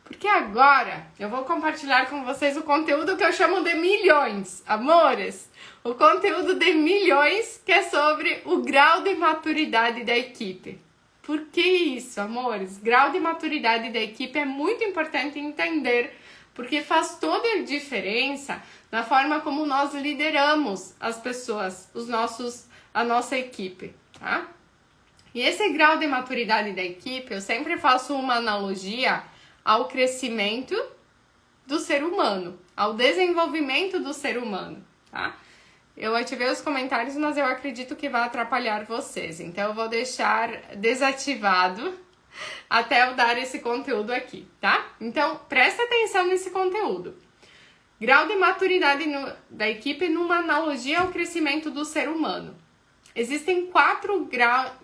Porque agora eu vou compartilhar com vocês o conteúdo que eu chamo de milhões, amores. O conteúdo de milhões, que é sobre o grau de maturidade da equipe. Por que isso, amores? Grau de maturidade da equipe é muito importante entender, porque faz toda a diferença na forma como nós lideramos as pessoas, a nossa equipe, tá? E esse grau de maturidade da equipe, eu sempre faço uma analogia ao crescimento do ser humano, ao desenvolvimento do ser humano, tá? Eu ativei os comentários, mas eu acredito que vai atrapalhar vocês, então eu vou deixar desativado até eu dar esse conteúdo aqui, tá? Então, presta atenção nesse conteúdo. Grau de maturidade da equipe numa analogia ao crescimento do ser humano. Existem 4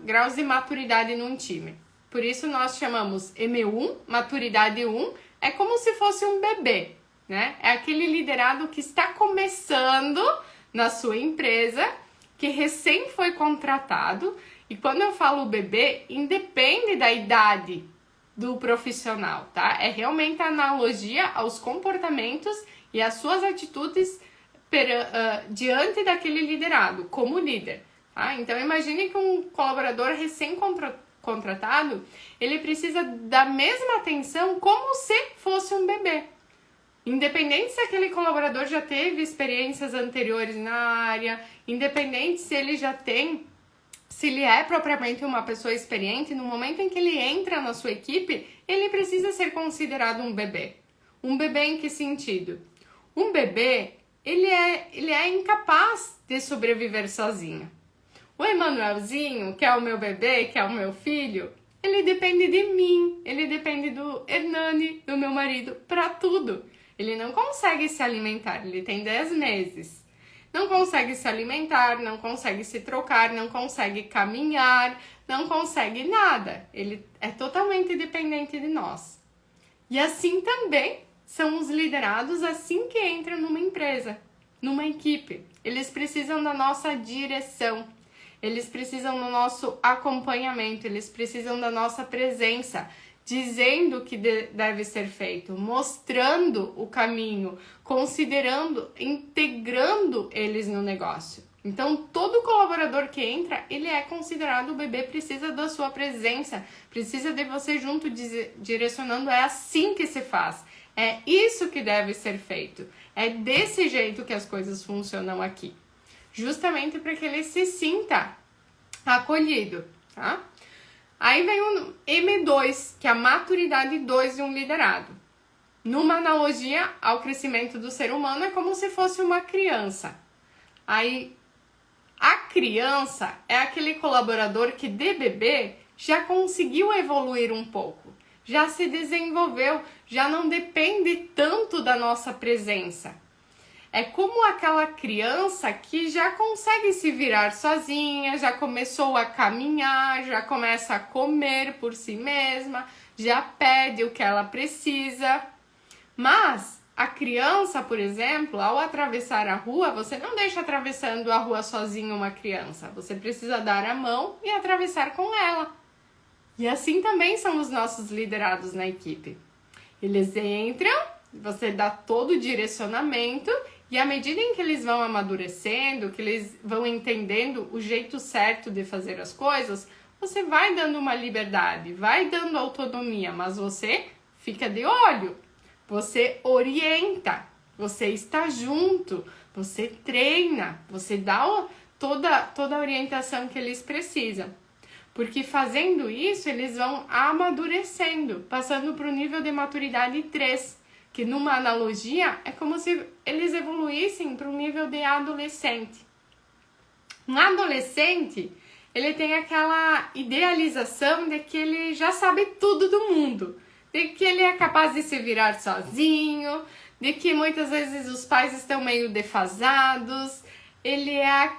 graus de maturidade num time. Por isso nós chamamos M1, maturidade 1, é como se fosse um bebê, né? É aquele liderado que está começando na sua empresa, que recém foi contratado. E quando eu falo bebê, independe da idade do profissional, tá? É realmente a analogia aos comportamentos e às suas atitudes diante daquele liderado, como líder. Tá? Então imagine que um colaborador recém-contratado, ele precisa da mesma atenção como se fosse um bebê. Independente se aquele colaborador já teve experiências anteriores na área, independente se ele já tem, se ele é propriamente uma pessoa experiente, no momento em que ele entra na sua equipe, ele precisa ser considerado um bebê. Um bebê em que sentido? Um bebê, ele é incapaz de sobreviver sozinho. O Emanuelzinho, que é o meu bebê, que é o meu filho, ele depende de mim, ele depende do Hernani, do meu marido, para tudo. Ele não consegue se alimentar, ele tem 10 meses. Não consegue se alimentar, não consegue se trocar, não consegue caminhar, não consegue nada. Ele é totalmente dependente de nós. E assim também são os liderados assim que entram numa empresa, numa equipe. Eles precisam da nossa direção, eles precisam do nosso acompanhamento, eles precisam da nossa presença, dizendo o que deve ser feito, mostrando o caminho, considerando, integrando eles no negócio. Então, todo colaborador que entra, ele é considerado o bebê, precisa da sua presença, precisa de você junto direcionando, é assim que se faz. É isso que deve ser feito. É desse jeito que as coisas funcionam aqui. Justamente para que ele se sinta acolhido, tá? Aí vem o M2, que é a maturidade 2 de um liderado. Numa analogia ao crescimento do ser humano, é como se fosse uma criança. Aí, a criança é aquele colaborador que de bebê já conseguiu evoluir um pouco, já se desenvolveu, já não depende tanto da nossa presença. É como aquela criança que já consegue se virar sozinha, já começou a caminhar, já começa a comer por si mesma, já pede o que ela precisa. Mas a criança, por exemplo, ao atravessar a rua, você não deixa atravessando a rua sozinha uma criança. Você precisa dar a mão e atravessar com ela. E assim também são os nossos liderados na equipe. Eles entram, você dá todo o direcionamento. E à medida em que eles vão amadurecendo, que eles vão entendendo o jeito certo de fazer as coisas, você vai dando uma liberdade, vai dando autonomia, mas você fica de olho, você orienta, você está junto, você treina, você dá toda a orientação que eles precisam. Porque fazendo isso, eles vão amadurecendo, passando para o nível de maturidade 3. Que numa analogia é como se eles evoluíssem para um nível de adolescente. Um adolescente, ele tem aquela idealização de que ele já sabe tudo do mundo, de que ele é capaz de se virar sozinho, de que muitas vezes os pais estão meio defasados, ele é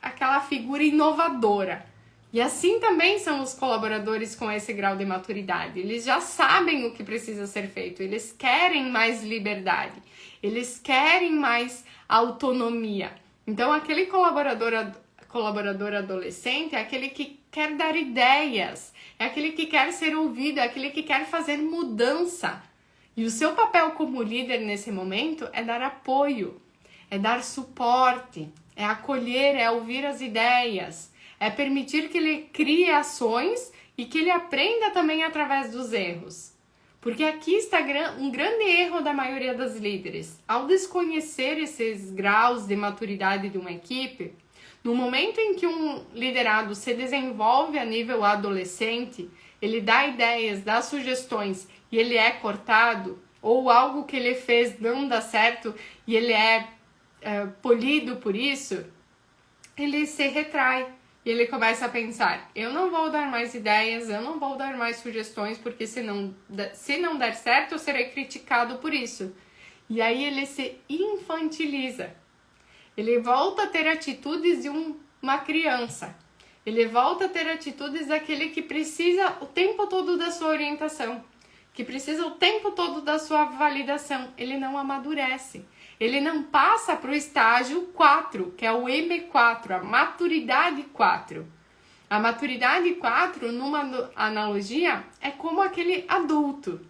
aquela figura inovadora. E assim também são os colaboradores com esse grau de maturidade. Eles já sabem o que precisa ser feito, eles querem mais liberdade, eles querem mais autonomia. Então, aquele colaborador adolescente é aquele que quer dar ideias, é aquele que quer ser ouvido, é aquele que quer fazer mudança. E o seu papel como líder nesse momento é dar apoio, é dar suporte, é acolher, é ouvir as ideias. É permitir que ele crie ações e que ele aprenda também através dos erros. Porque aqui está um grande erro da maioria das líderes. Ao desconhecer esses graus de maturidade de uma equipe, no momento em que um liderado se desenvolve a nível adolescente, ele dá ideias, dá sugestões e ele é cortado, ou algo que ele fez não dá certo e ele é polido por isso, ele se retrai. E ele começa a pensar, eu não vou dar mais ideias, eu não vou dar mais sugestões, porque se não der certo, eu serei criticado por isso. E aí ele se infantiliza. Ele volta a ter atitudes de um uma criança. Ele volta a ter atitudes daquele que precisa o tempo todo da sua orientação, que precisa o tempo todo da sua validação. Ele não amadurece. Ele não passa para o estágio 4, que é o M4, a maturidade 4. A maturidade 4, numa analogia, é como aquele adulto.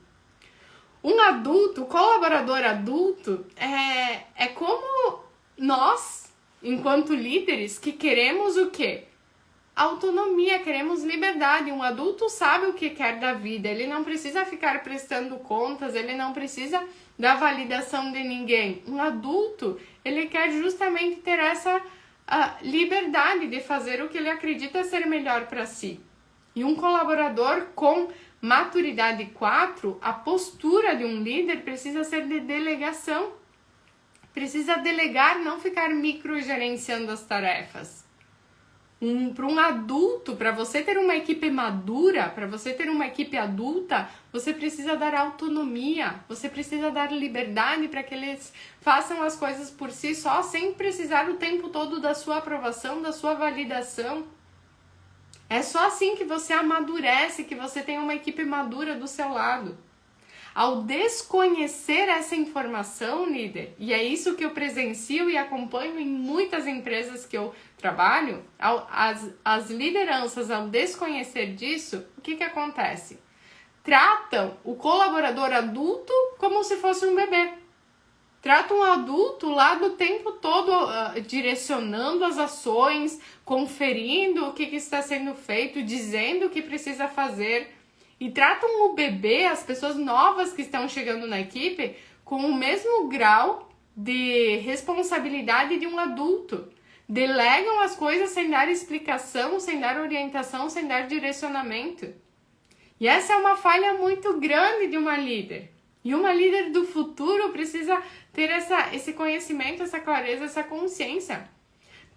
Um adulto, colaborador adulto, é como nós, enquanto líderes, que queremos o quê? Autonomia, queremos liberdade. Um adulto sabe o que quer da vida, ele não precisa ficar prestando contas, ele não precisa da validação de ninguém. Um adulto, ele quer justamente ter essa liberdade de fazer o que ele acredita ser melhor para si. E um colaborador com maturidade 4, a postura de um líder precisa ser de delegação. Precisa delegar, não ficar microgerenciando as tarefas. Para um adulto, para você ter uma equipe madura, para você ter uma equipe adulta, você precisa dar autonomia, você precisa dar liberdade para que eles façam as coisas por si só, sem precisar o tempo todo da sua aprovação, da sua validação. É só assim que você amadurece, que você tem uma equipe madura do seu lado. Ao desconhecer essa informação, líder, e é isso que eu presencio e acompanho em muitas empresas que eu trabalho, as lideranças, ao desconhecer disso, o que acontece? Tratam o colaborador adulto como se fosse um bebê. Tratam o adulto lá do tempo todo direcionando as ações, conferindo o que está sendo feito, dizendo o que precisa fazer. E tratam o bebê, as pessoas novas que estão chegando na equipe, com o mesmo grau de responsabilidade de um adulto. Delegam as coisas sem dar explicação, sem dar orientação, sem dar direcionamento. E essa é uma falha muito grande de uma líder. E uma líder do futuro precisa ter esse conhecimento, essa clareza, essa consciência.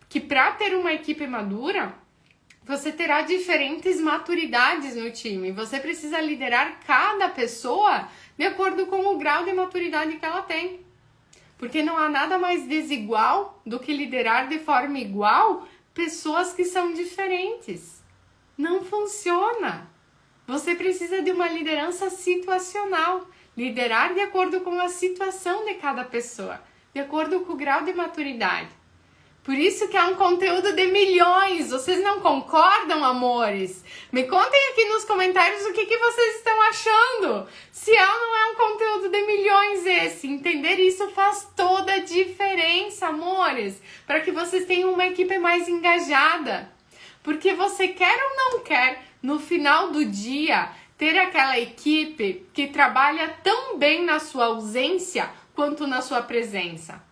Que para ter uma equipe madura, você terá diferentes maturidades no time. Você precisa liderar cada pessoa de acordo com o grau de maturidade que ela tem. Porque não há nada mais desigual do que liderar de forma igual pessoas que são diferentes. Não funciona. Você precisa de uma liderança situacional. Liderar de acordo com a situação de cada pessoa, de acordo com o grau de maturidade. Por isso que é um conteúdo de milhões. Vocês não concordam, amores? Me contem aqui nos comentários o que vocês estão achando. Se é ou não é um conteúdo de milhões esse. Entender isso faz toda a diferença, amores. Para que vocês tenham uma equipe mais engajada. Porque você quer ou não quer, no final do dia, ter aquela equipe que trabalha tão bem na sua ausência quanto na sua presença.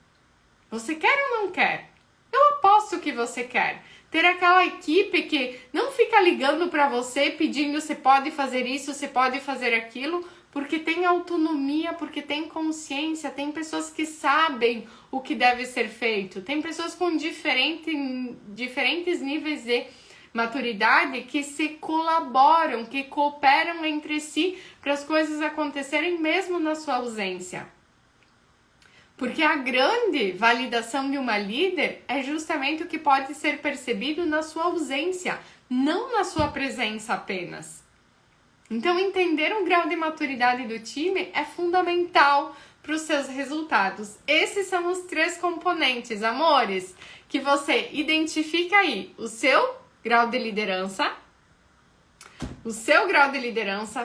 Você quer ou não quer? Eu aposto que você quer. Ter aquela equipe que não fica ligando para você pedindo você pode fazer isso, você pode fazer aquilo, porque tem autonomia, porque tem consciência, tem pessoas que sabem o que deve ser feito, tem pessoas com diferentes níveis de maturidade que se colaboram, que cooperam entre si para as coisas acontecerem mesmo na sua ausência. Porque a grande validação de uma líder é justamente o que pode ser percebido na sua ausência, não na sua presença apenas. Então, entender o grau de maturidade do time é fundamental para os seus resultados. Esses são os 3 componentes, amores, que você identifica aí o seu grau de liderança,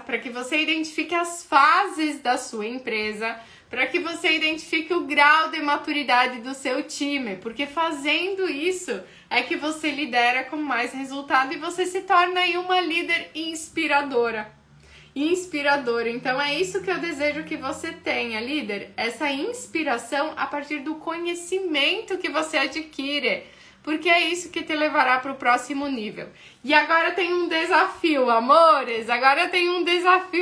para que você identifique as fases da sua empresa, para que você identifique o grau de maturidade do seu time, porque fazendo isso é que você lidera com mais resultado e você se torna aí uma líder inspiradora. Então é isso que eu desejo que você tenha, líder, essa inspiração a partir do conhecimento que você adquire, porque é isso que te levará para o próximo nível. E agora tem um desafio, amores,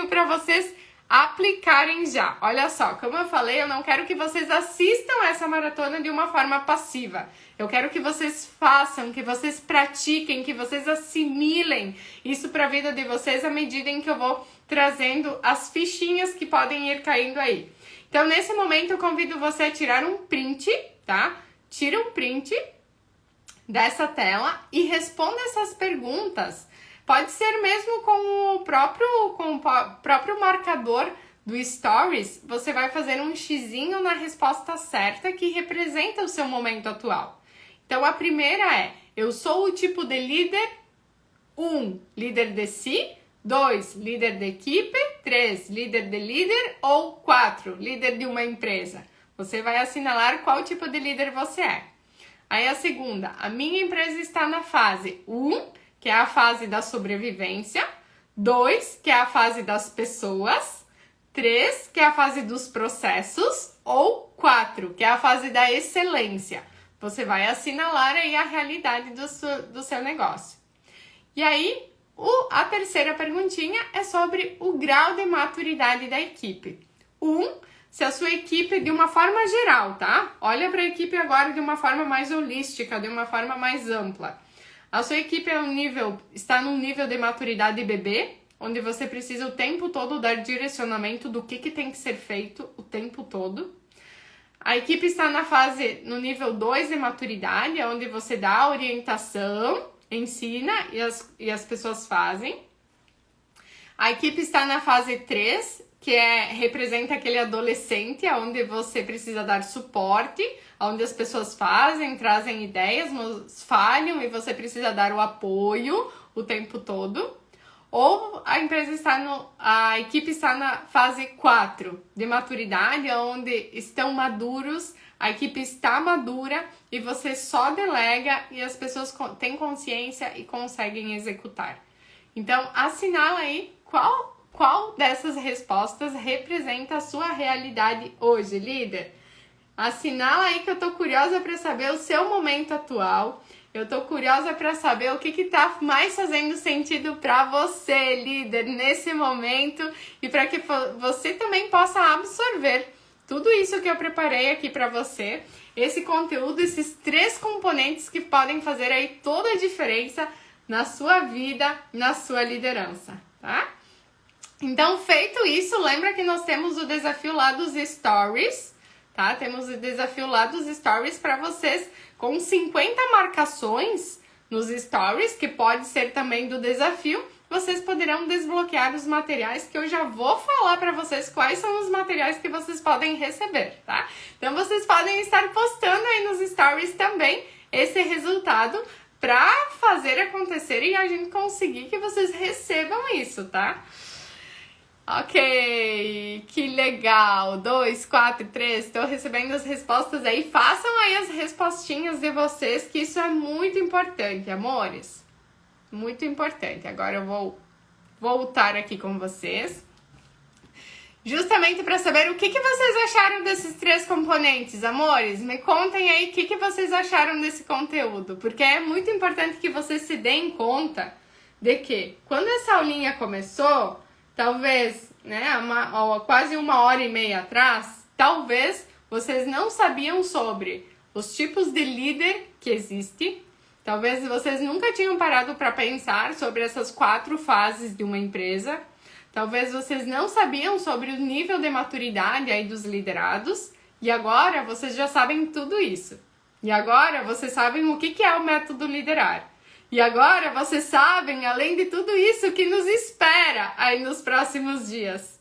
para vocês aplicarem já. Olha só, como eu falei, eu não quero que vocês assistam essa maratona de uma forma passiva. Eu quero que vocês façam, que vocês pratiquem, que vocês assimilem isso para a vida de vocês à medida em que eu vou trazendo as fichinhas que podem ir caindo aí. Então, nesse momento, eu convido você a tirar um print, tá? Tira um print dessa tela e responda essas perguntas. Pode ser mesmo com o próprio marcador do Stories, você vai fazer um xizinho na resposta certa que representa o seu momento atual. Então a primeira é: eu sou o tipo de líder 1, líder de si, 2, líder de equipe, 3, líder de líder ou 4, líder de uma empresa. Você vai assinalar qual tipo de líder você é. Aí a segunda: a minha empresa está na fase 1, que é a fase da sobrevivência, 2, que é a fase das pessoas, 3, que é a fase dos processos, ou 4, que é a fase da excelência. Você vai assinalar aí a realidade do seu negócio. E aí, a terceira perguntinha é sobre o grau de maturidade da equipe. Se a sua equipe, de uma forma geral, tá? Olha para a equipe agora de uma forma mais holística, de uma forma mais ampla. A sua equipe está num nível de maturidade bebê, onde você precisa o tempo todo dar direcionamento do que tem que ser feito o tempo todo. A equipe está no nível 2 de maturidade, onde você dá orientação, ensina e as pessoas fazem. A equipe está na fase 3, que representa aquele adolescente, onde você precisa dar suporte, onde as pessoas trazem ideias, mas falham e você precisa dar o apoio o tempo todo. Ou a equipe está na fase 4 de maturidade, onde estão maduros, a equipe está madura e você só delega e as pessoas têm consciência e conseguem executar. Então, assinala aí qual dessas respostas representa a sua realidade hoje, líder. Assinala aí que eu tô curiosa para saber o seu momento atual. Eu tô curiosa para saber o que tá mais fazendo sentido para você, líder, nesse momento e para que você também possa absorver tudo isso que eu preparei aqui para você, esse conteúdo, esses 3 componentes que podem fazer aí toda a diferença na sua vida, na sua liderança, tá? Então, feito isso, lembra que nós temos o desafio lá dos Stories, tá? Temos o desafio lá dos Stories para vocês com 50 marcações nos Stories, que pode ser também do desafio. Vocês poderão desbloquear os materiais que eu já vou falar para vocês quais são os materiais que vocês podem receber, tá? Então, vocês podem estar postando aí nos Stories também esse resultado para fazer acontecer e a gente conseguir que vocês recebam isso, tá? Ok, que legal, 2, 4, 3, estou recebendo as respostas aí, façam aí as respostinhas de vocês, que isso é muito importante, amores, muito importante. Agora eu vou voltar aqui com vocês, justamente para saber o que vocês acharam desses 3 componentes, amores, me contem aí o que vocês acharam desse conteúdo, porque é muito importante que vocês se deem conta de que, quando essa aulinha começou, talvez, né, quase 1h30 atrás, talvez vocês não sabiam sobre os tipos de líder que existem. Talvez vocês nunca tinham parado para pensar sobre essas 4 fases de uma empresa. Talvez vocês não sabiam sobre o nível de maturidade aí dos liderados. E agora vocês já sabem tudo isso. E agora vocês sabem o que é o método liderar. E agora vocês sabem, além de tudo isso, que nos espera aí nos próximos dias.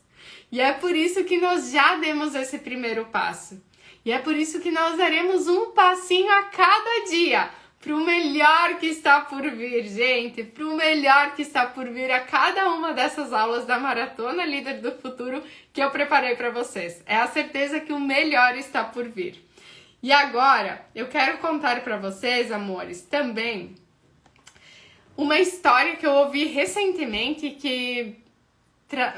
E é por isso que nós já demos esse primeiro passo. E é por isso que nós daremos um passinho a cada dia para o melhor que está por vir, gente. Para o melhor que está por vir a cada uma dessas aulas da Maratona Líder do Futuro que eu preparei para vocês. É a certeza que o melhor está por vir. E agora, eu quero contar para vocês, amores, também uma história que eu ouvi recentemente que,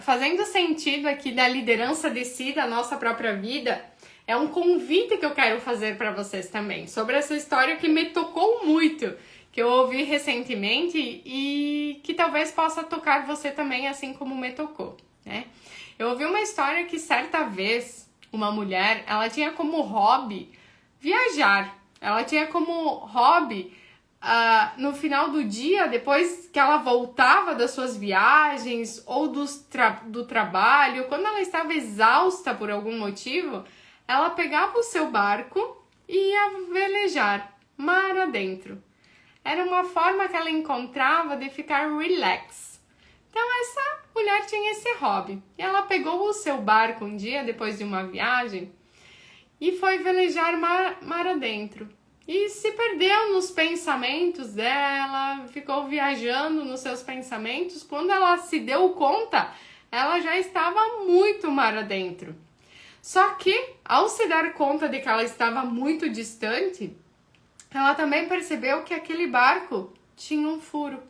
fazendo sentido aqui da liderança de si, da nossa própria vida, é um convite que eu quero fazer para vocês também, sobre essa história que me tocou muito, que eu ouvi recentemente e que talvez possa tocar você também, assim como me tocou, né? Eu ouvi uma história que certa vez uma mulher, ela tinha como hobby viajar, ela tinha como hobby no final do dia, depois que ela voltava das suas viagens ou do trabalho, quando ela estava exausta por algum motivo, ela pegava o seu barco e ia velejar mar adentro. era uma forma que ela encontrava de ficar relax. Então essa mulher tinha esse hobby. E ela pegou o seu barco um dia, depois de uma viagem, e foi velejar mar adentro. E se perdeu nos pensamentos dela, ficou viajando nos seus pensamentos. Quando ela se deu conta, ela já estava muito mar adentro. Só que, ao se dar conta de que ela estava muito distante, ela também percebeu que aquele barco tinha um furo.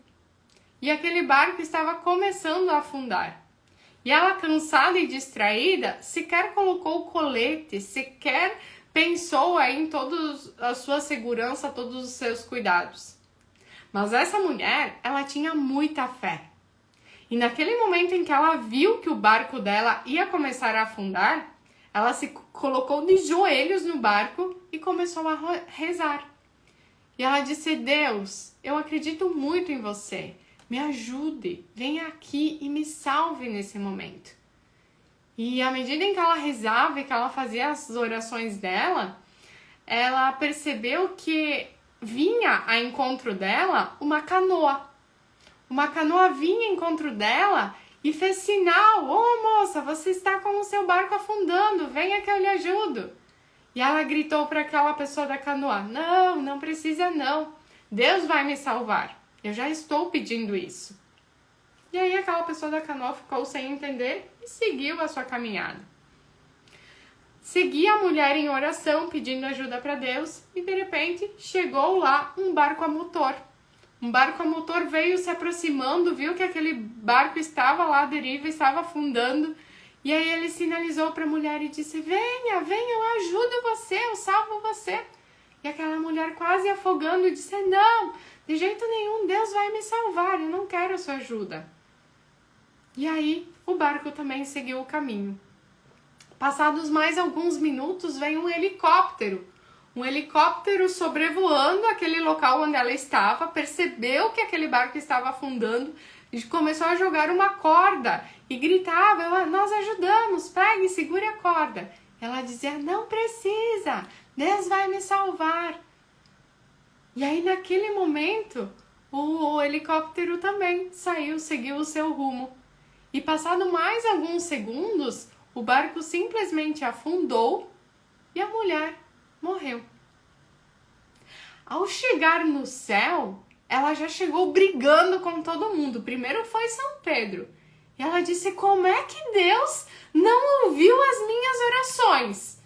E aquele barco estava começando a afundar. E ela, cansada e distraída, sequer colocou o colete, sequer pensou aí em toda a sua segurança, todos os seus cuidados. Mas essa mulher, ela tinha muita fé. E naquele momento em que ela viu que o barco dela ia começar a afundar, ela se colocou de joelhos no barco e começou a rezar. E ela disse: Deus, eu acredito muito em você. Me ajude, venha aqui e me salve nesse momento. E à medida em que ela rezava e que ela fazia as orações dela, ela percebeu que vinha a encontro dela uma canoa. Uma canoa vinha a encontro dela e fez sinal: "Ô moça, você está com o seu barco afundando, venha que eu lhe ajudo." E ela gritou para aquela pessoa da canoa: "Não, não precisa não. Deus vai me salvar. Eu já estou pedindo isso." E aí aquela pessoa da canoa ficou sem entender e seguiu a sua caminhada. Seguia a mulher em oração, pedindo ajuda para Deus, e de repente chegou lá um barco a motor. Um barco a motor veio se aproximando, viu que aquele barco estava lá à deriva, estava afundando, e aí ele sinalizou para a mulher e disse: venha, venha, eu ajudo você, eu salvo você. E aquela mulher, quase afogando, disse: não, de jeito nenhum, Deus vai me salvar, eu não quero a sua ajuda. E aí o barco também seguiu o caminho. Passados mais alguns minutos, veio um helicóptero. Um helicóptero sobrevoando aquele local onde ela estava, percebeu que aquele barco estava afundando e começou a jogar uma corda e gritava: nós ajudamos, pegue, segure a corda. Ela dizia: não precisa, Deus vai me salvar. E aí naquele momento o helicóptero também saiu, seguiu o seu rumo. E passado mais alguns segundos, o barco simplesmente afundou e a mulher morreu. Ao chegar no céu, ela já chegou brigando com todo mundo. Primeiro foi São Pedro. E ela disse: como é que Deus não ouviu as minhas orações?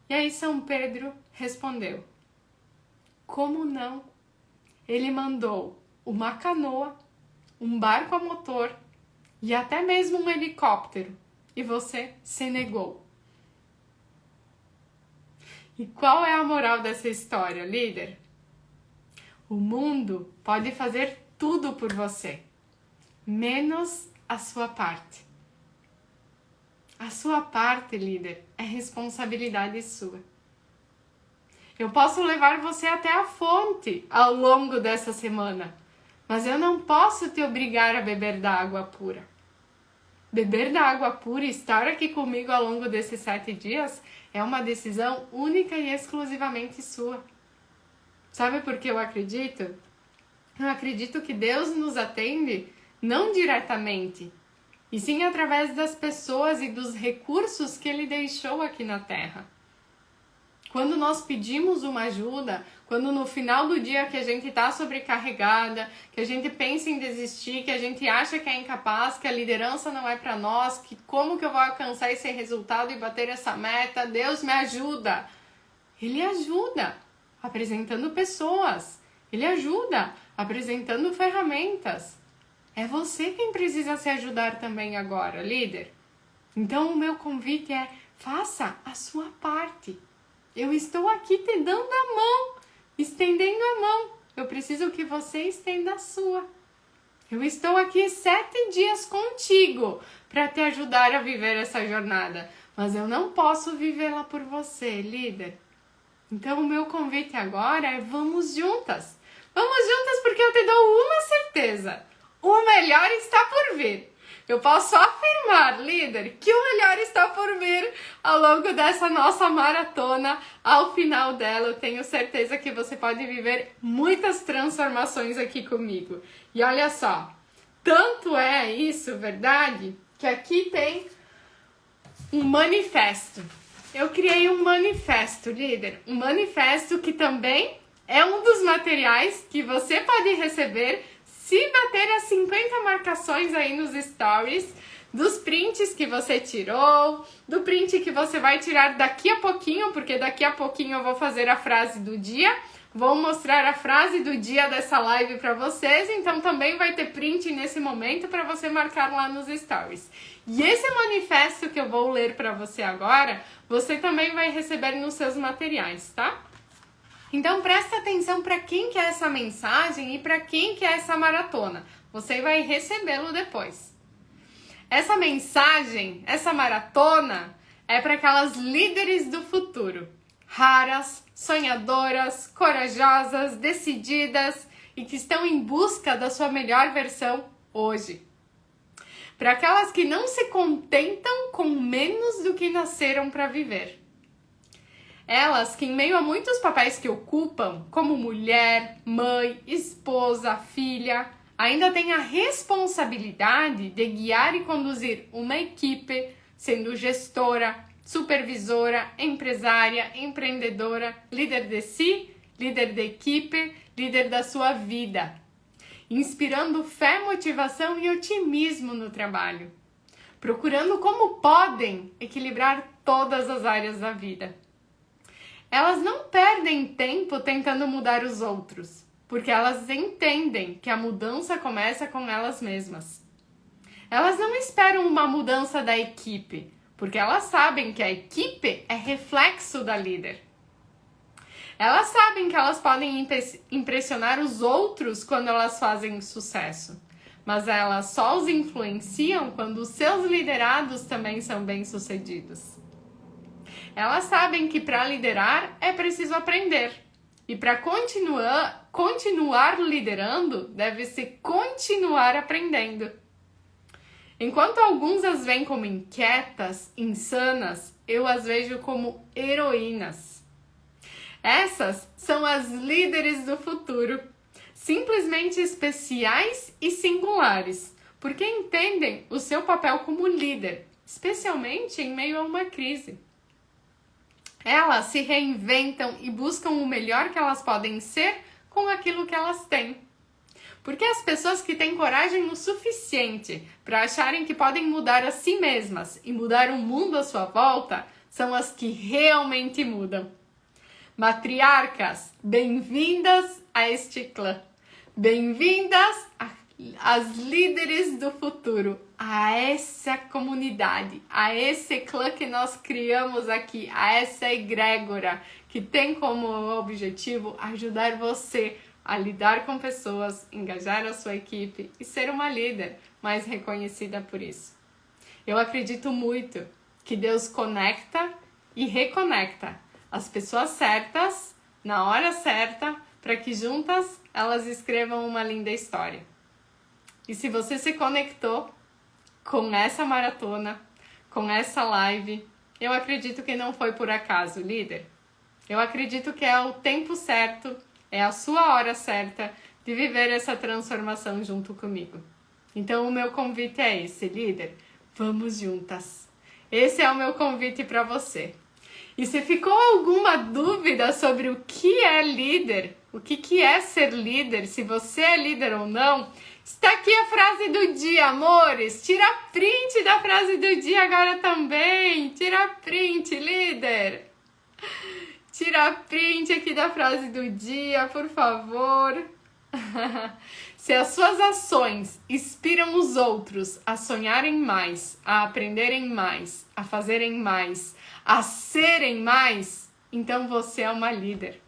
E aí São Pedro respondeu: como não? Ele mandou uma canoa, um barco a motor e até mesmo um helicóptero. E você se negou. E qual é a moral dessa história, líder? O mundo pode fazer tudo por você, menos a sua parte. A sua parte, líder, é responsabilidade sua. Eu posso levar você até a fonte ao longo dessa semana, mas eu não posso te obrigar a beber da água pura. Beber da água pura e estar aqui comigo ao longo desses 7 dias é uma decisão única e exclusivamente sua. Sabe por que eu acredito? Eu acredito que Deus nos atende não diretamente, e sim através das pessoas e dos recursos que Ele deixou aqui na Terra. Quando nós pedimos uma ajuda, quando no final do dia que a gente está sobrecarregada, que a gente pensa em desistir, que a gente acha que é incapaz, que a liderança não é para nós, que como que eu vou alcançar esse resultado e bater essa meta, Deus me ajuda. Ele ajuda apresentando pessoas, Ele ajuda apresentando ferramentas. É você quem precisa se ajudar também agora, líder. Então o meu convite é: faça a sua parte. Eu estou aqui te dando a mão, estendendo a mão. Eu preciso que você estenda a sua. Eu estou aqui 7 dias contigo para te ajudar a viver essa jornada, mas eu não posso vivê-la por você, líder. Então o meu convite agora é: vamos juntas. Vamos juntas, porque eu te dou uma certeza: o melhor está por vir. eu posso afirmar, líder, que o melhor está por vir ao longo dessa nossa maratona. Ao final dela, eu tenho certeza que você pode viver muitas transformações aqui comigo. E olha só, tanto é isso, verdade, que aqui tem um manifesto. Eu criei um manifesto, líder. Um manifesto que também é um dos materiais que você pode receber se bater as 50 marcações aí nos stories, dos prints que você tirou, do print que você vai tirar daqui a pouquinho, porque daqui a pouquinho eu vou fazer a frase do dia, vou mostrar a frase do dia dessa live para vocês, então também vai ter print nesse momento para você marcar lá nos stories. E esse manifesto que eu vou ler para você agora, você também vai receber nos seus materiais, tá? Então presta atenção para quem que é essa mensagem e para quem que é essa maratona. Você vai recebê-lo depois. Essa mensagem, essa maratona é para aquelas líderes do futuro. Raras, sonhadoras, corajosas, decididas e que estão em busca da sua melhor versão hoje. Para aquelas que não se contentam com menos do que nasceram para viver. Elas que, em meio a muitos papéis que ocupam, como mulher, mãe, esposa, filha, ainda têm a responsabilidade de guiar e conduzir uma equipe, sendo gestora, supervisora, empresária, empreendedora, líder de si, líder de equipe, líder da sua vida, inspirando fé, motivação e otimismo no trabalho, procurando como podem equilibrar todas as áreas da vida. Elas não perdem tempo tentando mudar os outros, porque elas entendem que a mudança começa com elas mesmas. Elas não esperam uma mudança da equipe, porque elas sabem que a equipe é reflexo da líder. Elas sabem que elas podem impressionar os outros quando elas fazem sucesso, mas elas só os influenciam quando os seus liderados também são bem-sucedidos. Elas sabem que para liderar é preciso aprender. E para continuar liderando, deve-se continuar aprendendo. Enquanto alguns as veem como inquietas, insanas, eu as vejo como heroínas. Essas são as líderes do futuro, simplesmente especiais e singulares, porque entendem o seu papel como líder, especialmente em meio a uma crise. Elas se reinventam e buscam o melhor que elas podem ser com aquilo que elas têm. Porque as pessoas que têm coragem o suficiente para acharem que podem mudar a si mesmas e mudar o mundo à sua volta são as que realmente mudam. Matriarcas, bem-vindas a este clã. Bem-vindas às líderes do futuro, a essa comunidade, a esse clã que nós criamos aqui, a essa egrégora que tem como objetivo ajudar você a lidar com pessoas, engajar a sua equipe e ser uma líder mais reconhecida por isso. Eu acredito muito que Deus conecta e reconecta as pessoas certas na hora certa para que juntas elas escrevam uma linda história. E se você se conectou com essa maratona, com essa live, eu acredito que não foi por acaso, líder. Eu acredito que é o tempo certo, é a sua hora certa de viver essa transformação junto comigo. Então o meu convite é esse, líder. Vamos juntas. Esse é o meu convite para você. E se ficou alguma dúvida sobre o que é líder, o que é ser líder, se você é líder ou não, está aqui a frase do dia, amores. Tira print da frase do dia agora também. Tira print, líder. Tira print aqui da frase do dia, por favor. Se as suas ações inspiram os outros a sonharem mais, a aprenderem mais, a fazerem mais, a serem mais, então você é uma líder.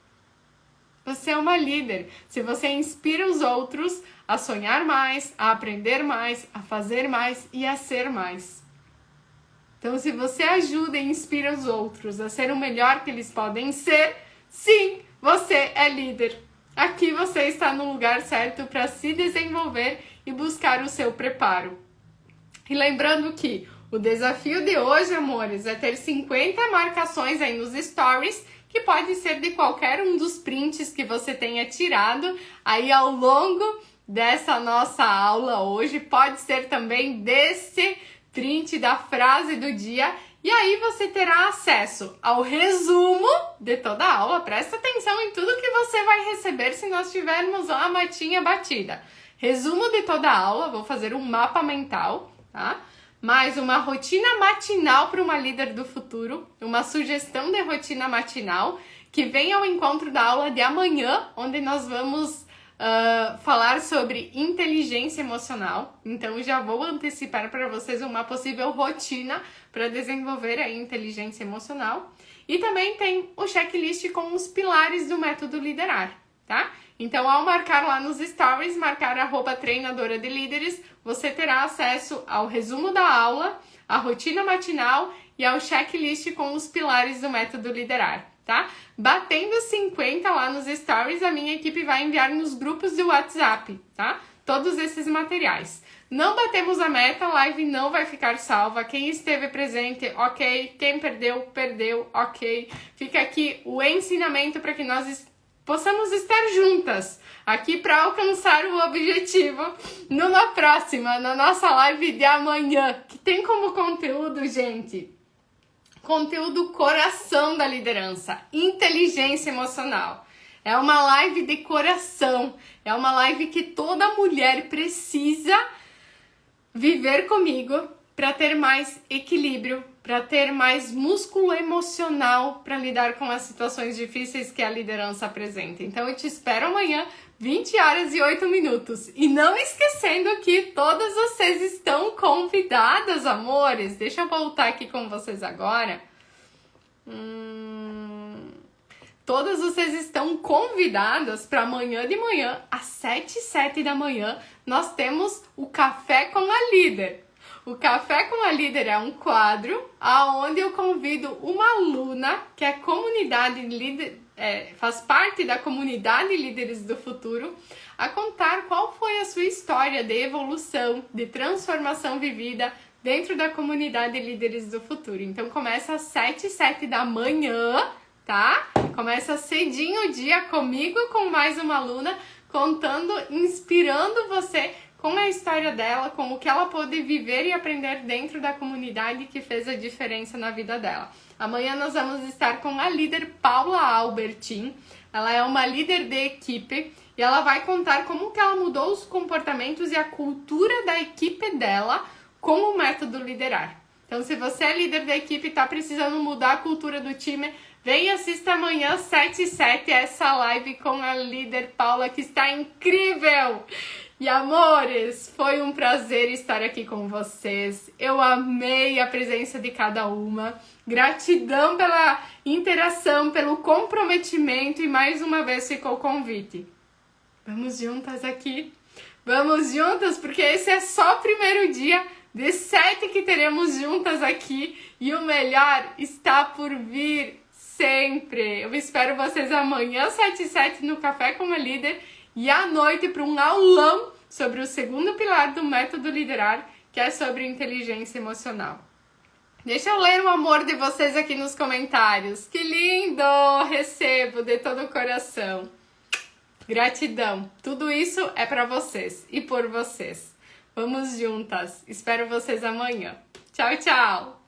Você é uma líder. Se você inspira os outros a sonhar mais, a aprender mais, a fazer mais e a ser mais. Então, se você ajuda e inspira os outros a ser o melhor que eles podem ser, sim, você é líder. Aqui você está no lugar certo para se desenvolver e buscar o seu preparo. E lembrando que o desafio de hoje, amores, é ter 50 marcações aí nos stories, que pode ser de qualquer um dos prints que você tenha tirado aí ao longo dessa nossa aula hoje. Pode ser também desse print da frase do dia. E aí você terá acesso ao resumo de toda a aula. Presta atenção em tudo que você vai receber se nós tivermos uma matinha batida. Resumo de toda a aula, vou fazer um mapa mental, tá? Mais uma rotina matinal para uma líder do futuro, uma sugestão de rotina matinal que vem ao encontro da aula de amanhã, onde nós vamos falar sobre inteligência emocional. Então já vou antecipar para vocês uma possível rotina para desenvolver a inteligência emocional. E também tem o checklist com os pilares do método Liderar, tá? Então, ao marcar lá nos stories, marcar @treinadora de líderes, você terá acesso ao resumo da aula, à rotina matinal e ao checklist com os pilares do método Liderar, tá? Batendo 50 lá nos stories, a minha equipe vai enviar nos grupos do WhatsApp, tá? Todos esses materiais. Não batemos a meta, a live não vai ficar salva. Quem esteve presente, ok. Quem perdeu, perdeu, ok. Fica aqui o ensinamento para que nós possamos estar juntas aqui para alcançar o objetivo numa próxima, na nossa live de amanhã, que tem como conteúdo, gente, conteúdo coração da liderança, inteligência emocional. É uma live de coração, é uma live que toda mulher precisa viver comigo para ter mais equilíbrio, para ter mais músculo emocional para lidar com as situações difíceis que a liderança apresenta. Então eu te espero amanhã, 20h08. E não esquecendo que todas vocês estão convidadas, amores. Deixa eu voltar aqui com vocês agora. Todas vocês estão convidadas para amanhã de manhã, às 7h07 da manhã, nós temos o Café com a Líder. O Café com a Líder é um quadro onde eu convido uma aluna que é comunidade líder, faz parte da comunidade Líderes do Futuro, a contar qual foi a sua história de evolução, de transformação vivida dentro da comunidade Líderes do Futuro. Então começa às 7h07 da manhã, tá? Começa cedinho o dia comigo e com mais uma aluna, contando, inspirando você com a história dela, com o que ela pôde viver e aprender dentro da comunidade que fez a diferença na vida dela. Amanhã nós vamos estar com a líder Paula Albertin. Ela é uma líder de equipe e ela vai contar como que ela mudou os comportamentos e a cultura da equipe dela com o método Liderar. Então, se você é líder da equipe e está precisando mudar a cultura do time, vem e assista amanhã, 7h07, essa live com a líder Paula, que está incrível! E amores, foi um prazer estar aqui com vocês. Eu amei a presença de cada uma. Gratidão pela interação, pelo comprometimento e mais uma vez ficou o convite. Vamos juntas aqui? Vamos juntas, porque esse é só o primeiro dia de 7 que teremos juntas aqui e o melhor está por vir sempre. Eu espero vocês amanhã, 7h07, no Café com a Líder e à noite para um aulão sobre o segundo pilar do método Liderar, que é sobre inteligência emocional. Deixa eu ler o amor de vocês aqui nos comentários. Que lindo! Recebo de todo o coração. Gratidão. Tudo isso é para vocês e por vocês. Vamos juntas. Espero vocês amanhã. Tchau, tchau!